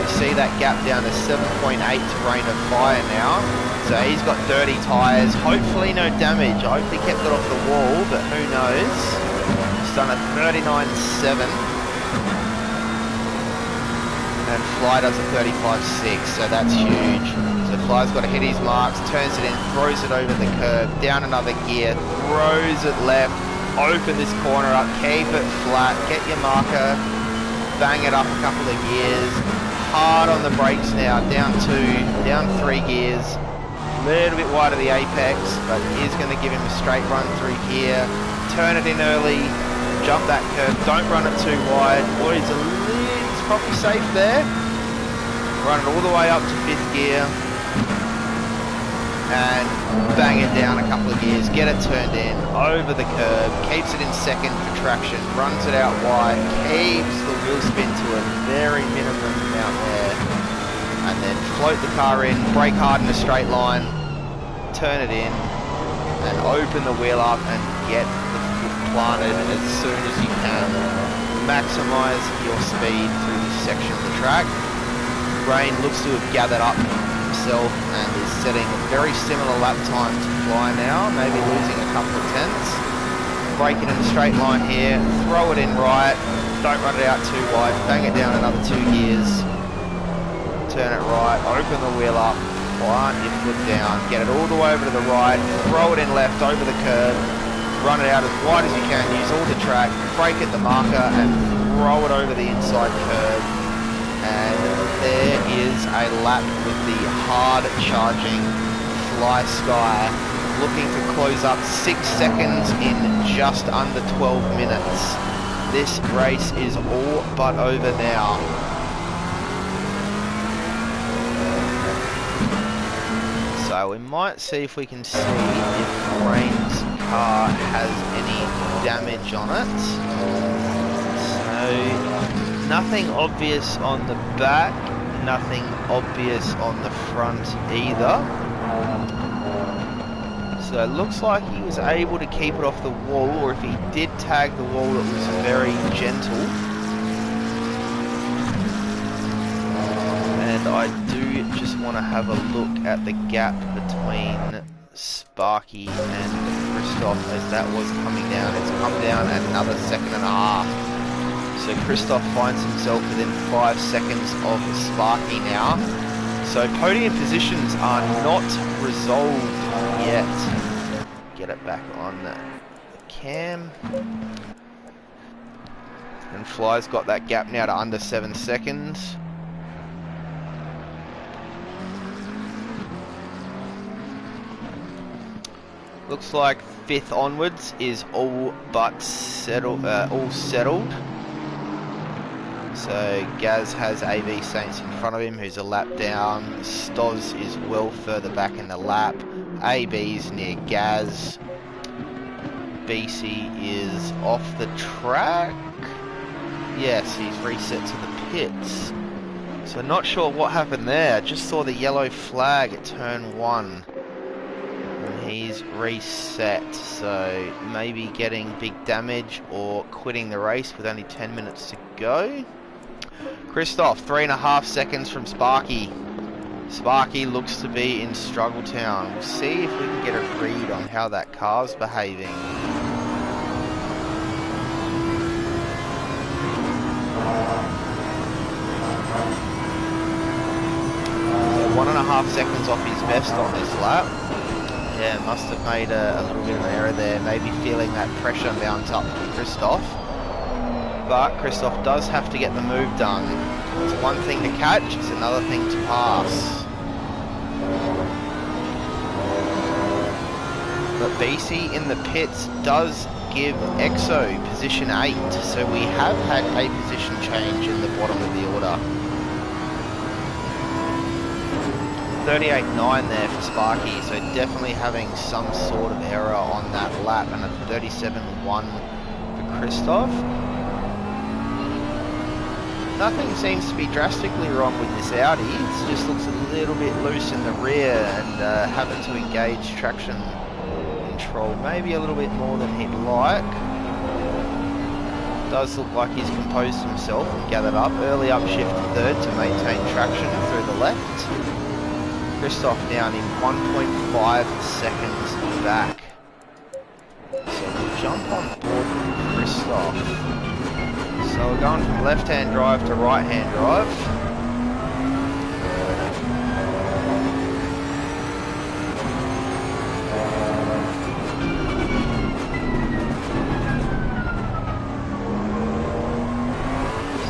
You see that gap down to 7.8 to Rain of Fire now. So he's got dirty tyres. Hopefully no damage. I hope he kept it off the wall, but who knows. He's done a 39.7. And Fly does a 35.6, so that's huge. So Fly's got to hit his marks, turns it in, throws it over the curb, down another gear, throws it left, open this corner up, keep it flat, get your marker, bang it up a couple of gears, hard on the brakes now, down 2, down 3 gears, a little bit wide of the apex, but is going to give him a straight run through here, turn it in early, jump that curve, don't run it too wide, boys, it's probably safe there, run it all the way up to 5th gear, and bang it down a couple of gears, get it turned in, over the curb, keeps it in second for traction, runs it out wide, keeps the wheel spin to a very minimum amount there, and then float the car in, brake hard in a straight line, turn it in, and open the wheel up and get the foot planted as soon as you can. Maximise your speed through this section of the track. Rain looks to have gathered up himself and is setting a very similar lap time to Fly now, maybe losing a couple of tenths. Brake it in a straight line here, throw it in right, don't run it out too wide, bang it down another 2 gears, turn it right, open the wheel up, plant your foot down, get it all the way over to the right, throw it in left over the curb, run it out as wide as you can, use all the track, brake at the marker and throw it over the inside curb. And there is a lap with the hard charging Fly Sky looking to close up 6 seconds in just under 12 minutes. This race is all but over now. So we might see if we can see if Rain's car has any damage on it. So nothing obvious on the back, nothing obvious on the front either. So it looks like he was able to keep it off the wall, or if he did tag the wall, it was very gentle. And I do just want to have a look at the gap between Sparky and Christoph as that was coming down. It's come down at another 1.5 seconds. So Christoph finds himself within 5 seconds of Sparky now. So podium positions are not resolved yet. Get it back on the cam. And Fly's got that gap now to under 7 seconds. Looks like 5th onwards is all but settled. So Gaz has AV Saints in front of him, who's a lap down. Stoz is well further back in the lap. AB's near Gaz. BC is off the track. Yes, he's reset to the pits. So not sure what happened there. I just saw the yellow flag at turn 1. And he's reset, so maybe getting big damage or quitting the race with only 10 minutes to go. Christoph, 3.5 seconds from Sparky. Sparky looks to be in Struggle Town. We'll see if we can get a read on how that car's behaving. So 1.5 seconds off his best on this lap. Yeah, must have made a little bit of an error there. Maybe feeling that pressure mount up for Christoph. But Christoph does have to get the move done. It's one thing to catch, it's another thing to pass. But BC in the pits does give EXO position 8, so we have had a position change in the bottom of the order. 38.9 there for Sparky, so definitely having some sort of error on that lap, and a 37.1 for Christoph. Nothing seems to be drastically wrong with this Audi. It just looks a little bit loose in the rear and having to engage traction control maybe a little bit more than he'd like. Does look like he's composed himself and gathered up. Early upshift to third to maintain traction through the left. Christoph down in 1.5 seconds back. So we'll jump on board with Christoph. So we're going from left-hand drive to right-hand drive.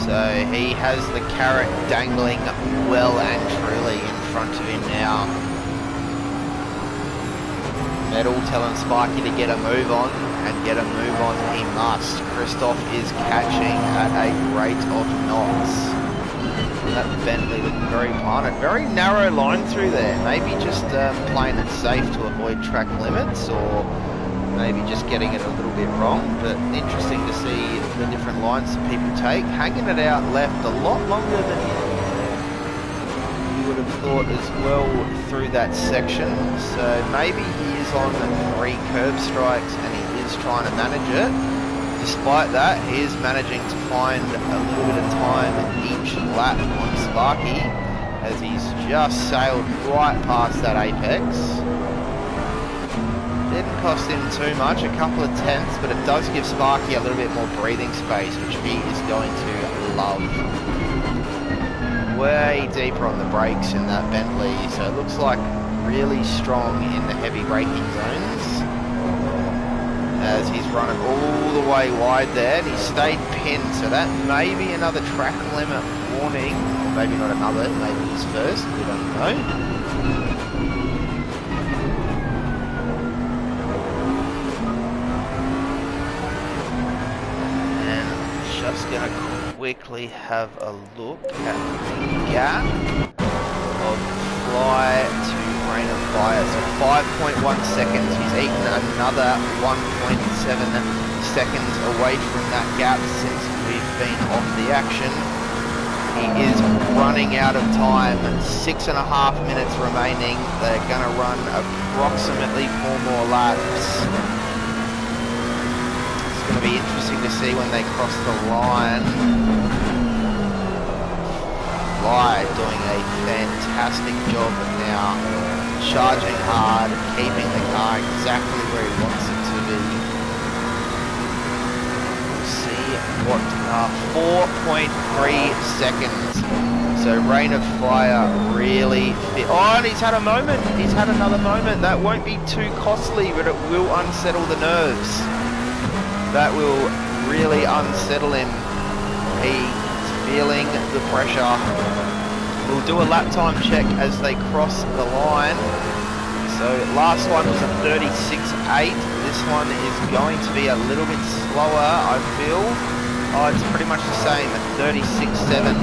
So he has the carrot dangling well and truly in front of him now. Metal telling Sparky to get a move on, and get a move on he must. Christoph is catching at a rate of knots. That Bentley looking very planted. Very narrow line through there. Maybe just playing it safe to avoid track limits, or maybe just getting it a little bit wrong, but interesting to see the different lines that people take. Hanging it out left a lot longer than you would have thought as well through that section. So maybe he is on 3 curb strikes and he is trying to manage it. Despite that, he is managing to find a little bit of time each lap on Sparky as he's just sailed right past that apex. Didn't cost him too much, a couple of tenths, but it does give Sparky a little bit more breathing space, which he is going to love. Way deeper on the brakes in that Bentley, so it looks like really strong in the heavy braking zones. As he's running all the way wide there, and he stayed pinned, so that may be another track limit warning, or maybe not another, maybe his first, we don't know. Just going to quickly have a look at the gap of Fly to Rain of Fire. So 5.1 seconds. He's eaten another 1.7 seconds away from that gap since we've been off the action. He is running out of time. 6.5 minutes remaining. They're going to run approximately 4 more laps. It's going to be interesting to see when they cross the line. Fly doing a fantastic job now, charging hard, keeping the car exactly where he wants it to be. We'll see what 4.3 seconds. So Rain of Fire really fit. Oh, and he's had a moment. He's had another moment. That won't be too costly, but it will unsettle the nerves. That will really unsettle him. He's feeling the pressure. We'll do a lap time check as they cross the line. So last one was a 36.8. This one is going to be a little bit slower, I feel. Oh, it's pretty much the same at 36.7.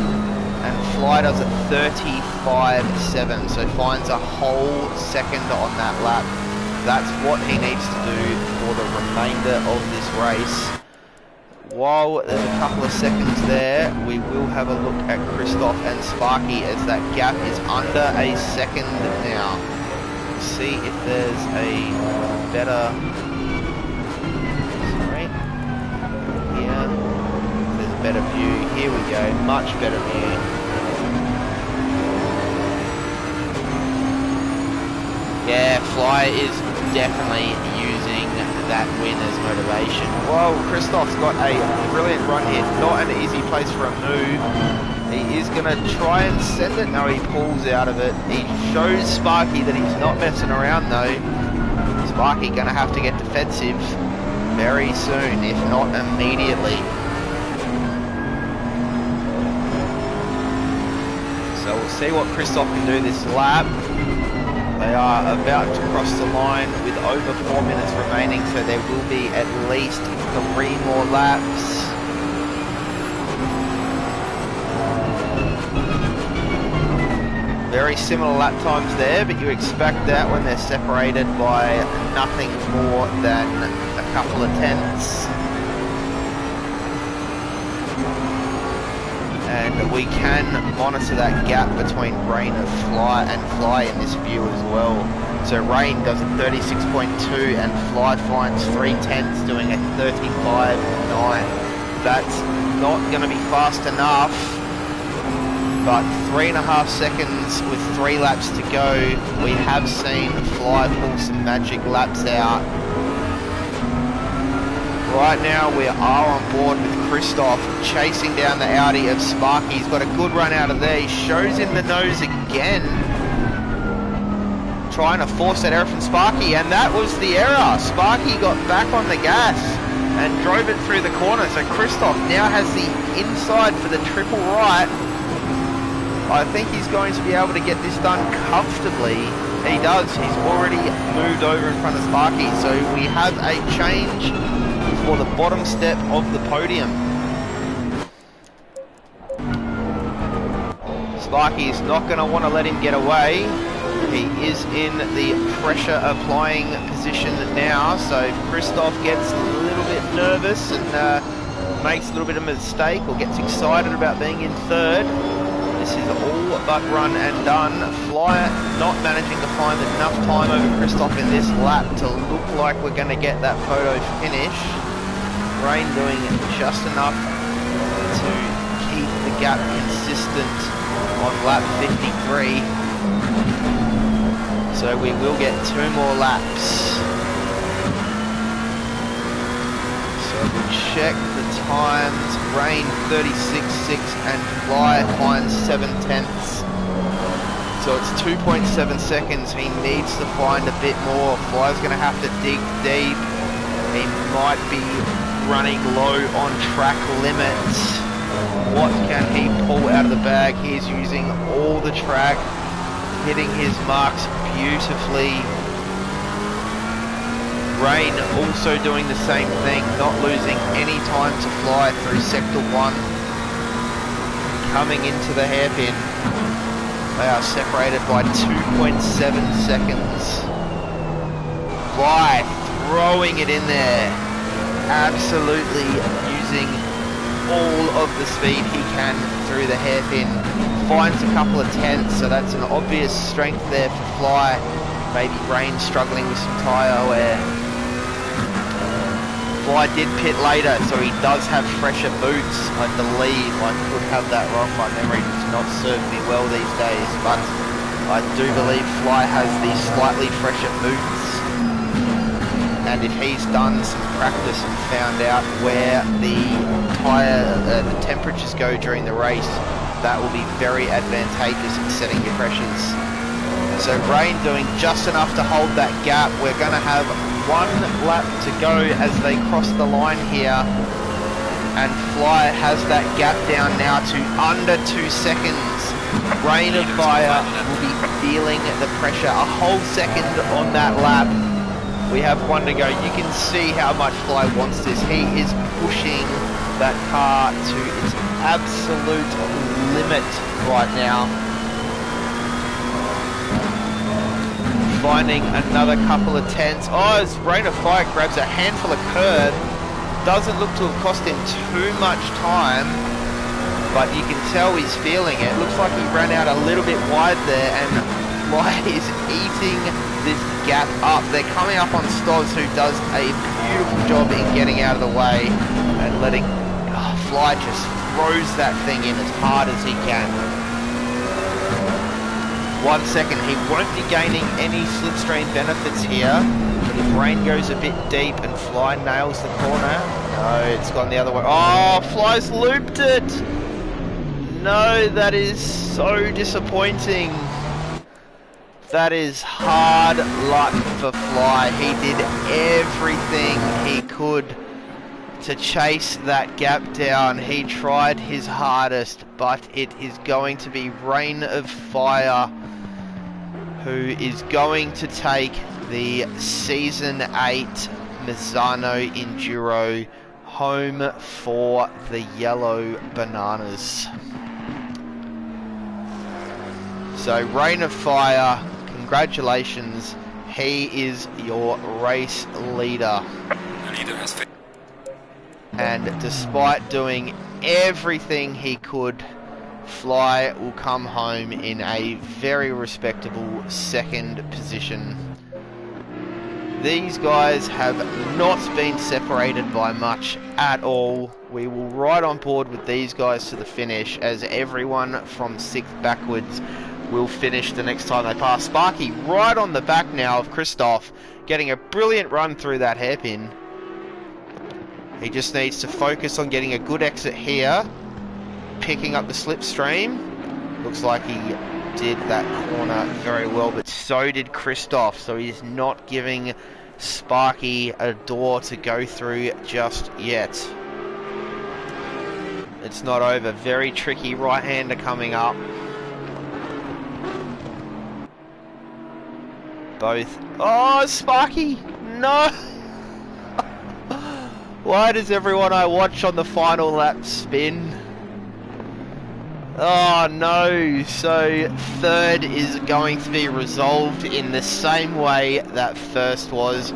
And Fly does it 35.7. So finds a whole second on that lap. That's what he needs to do for the remainder of this race. While there's a couple of seconds there, we will have a look at Christoph and Sparky as that gap is under a second now. We'll see if there's a better... Sorry. Here. There's a better view. Here we go. Much better view. Yeah, Fly is definitely using that win as motivation. Whoa, Christoph's got a brilliant run here. Not an easy place for a move. He is going to try and send it. No, he pulls out of it. He shows Sparky that he's not messing around though. Sparky going to have to get defensive very soon, if not immediately. So we'll see what Christoph can do this lap. They are about to cross the line with over 4 minutes remaining, so there will be at least 3 more laps. Very similar lap times there, but you expect that when they're separated by nothing more than a couple of tenths. And we can monitor that gap between Rain and Fly in this view as well. So Rain does a 36.2 and Fly finds 3 tenths doing a 35.9. That's not going to be fast enough, but 3.5 seconds with 3 laps to go. We have seen Fly pull some magic laps out. Right now we are on board with Christoph chasing down the Audi of Sparky. He's got a good run out of there. He shows him the nose again, trying to force that error from Sparky, and that was the error. Sparky got back on the gas and drove it through the corner, so Christoph now has the inside for the triple right. I think he's going to be able to get this done comfortably. He does. He's already moved over in front of Sparky, so we have a change for the bottom step of the podium. Sparky is not going to want to let him get away. He is in the pressure applying position now, so if Christoph gets a little bit nervous and makes a little bit of a mistake or gets excited about being in third, this is all but run and done. Fly not managing to find enough time over Christoph in this lap to look like we're going to get that photo finish. Rain doing just enough to keep the gap consistent on lap 53. So we will get 2 more laps. So we'll check the times. Rain 36.6 and Fly finds 7/10. So it's 2.7 seconds. He needs to find a bit more. Fly's going to have to dig deep. He might be running low on track limits. What can he pull out of the bag? He's using all the track, hitting his marks beautifully. Rain also doing the same thing, not losing any time to Fly through sector 1. Coming into the hairpin, they are separated by 2.7 seconds. Fly throwing it in there, absolutely using all of the speed he can through the hairpin. Finds a couple of tenths, so that's an obvious strength there for Fly. Maybe Rain struggling with some tyre wear. Fly did pit later, so he does have fresher boots, I believe. I could have that wrong, my memory does not serve me well these days, but I do believe Fly has the slightly fresher boots. And if he's done some practice and found out where the tyre, the temperatures go during the race, that will be very advantageous in setting your pressures. So Rain doing just enough to hold that gap. We're going to have 1 lap to go as they cross the line here. And Fly has that gap down now to under 2 seconds. Rain of Fire will be feeling the pressure. A whole second on that lap. We have 1 to go. You can see how much Fly wants this. He is pushing that car to its absolute limit right now. Finding another couple of tenths. Oh, as Rain of Fire grabs a handful of curb. Doesn't look to have cost him too much time, but you can tell he's feeling it. Looks like he ran out a little bit wide there, and Fly is eating this gap up. They're coming up on Stoz, who does a beautiful job in getting out of the way and letting Fly just throws that thing in as hard as he can. 1 second, he won't be gaining any slipstream benefits here, but if Rain goes a bit deep and Fly nails the corner, no, it's gone the other way. Oh, Fly's looped it! No, that is so disappointing. That is hard luck for Fly. He did everything he could to chase that gap down. He tried his hardest, but it is going to be Rain of Fire who is going to take the Season 8 Misano Enduro home for the Yellow Bananas. So Rain of Fire, congratulations, he is your race leader. The leader has failed. And despite doing everything he could, Fly will come home in a very respectable 2nd position. These guys have not been separated by much at all. We will ride on board with these guys to the finish, as everyone from 6th backwards will finish the next time they pass. Sparky right on the back now of Christoph, getting a brilliant run through that hairpin. He just needs to focus on getting a good exit here, picking up the slipstream. Looks like he did that corner very well, but so did Christoph, so he's not giving Sparky a door to go through just yet. It's not over. Very tricky right-hander coming up. Both. Oh, Sparky! No! Why does everyone I watch on the final lap spin? Oh no, so third is going to be resolved in the same way that first was.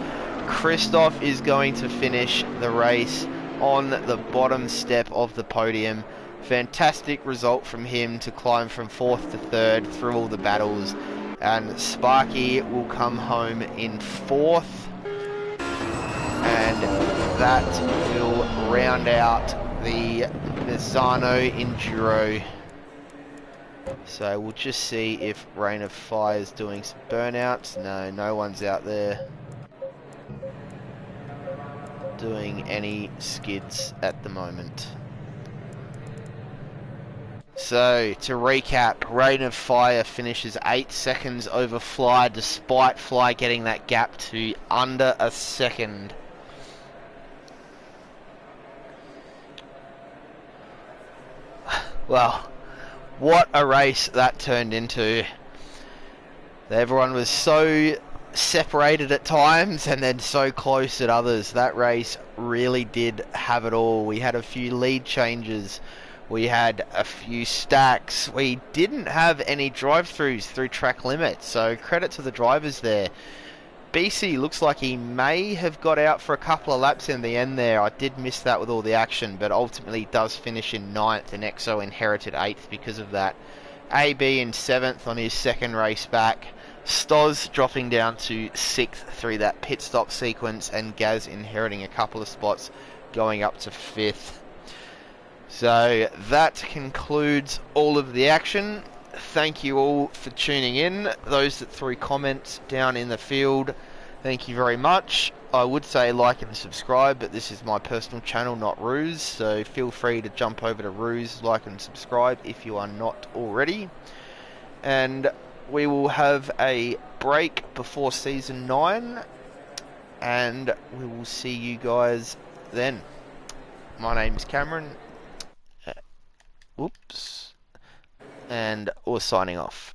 Christoph is going to finish the race on the bottom step of the podium. Fantastic result from him to climb from 4th to 3rd through all the battles. And Sparky will come home in 4th. And that will round out the Misano Enduro. So we'll just see if Rain of Fire is doing some burnouts. No, no one's out there doing any skids at the moment. So to recap, Rain of Fire finishes 8 seconds over Fly, despite Fly getting that gap to under a second. Well, what a race that turned into. Everyone was so separated at times and then so close at others. That race really did have it all. We had a few lead changes. We had a few stacks. We didn't have any drive-throughs through track limits, so credit to the drivers there. BC looks like he may have got out for a couple of laps in the end there. I did miss that with all the action, but ultimately does finish in 9th, and EXO inherited 8th because of that. AB in 7th on his second race back. Stoz dropping down to 6th through that pit stop sequence, and Gaz inheriting a couple of spots going up to 5th. So that concludes all of the action. Thank you all for tuning in. Those that threw comments down in the field, thank you very much. I would say like and subscribe, but this is my personal channel, not Ruse, so feel free to jump over to Ruse, like and subscribe if you are not already. And we will have a break before Season 9, and we will see you guys then. My name's Cameron. Whoops. And we're signing off.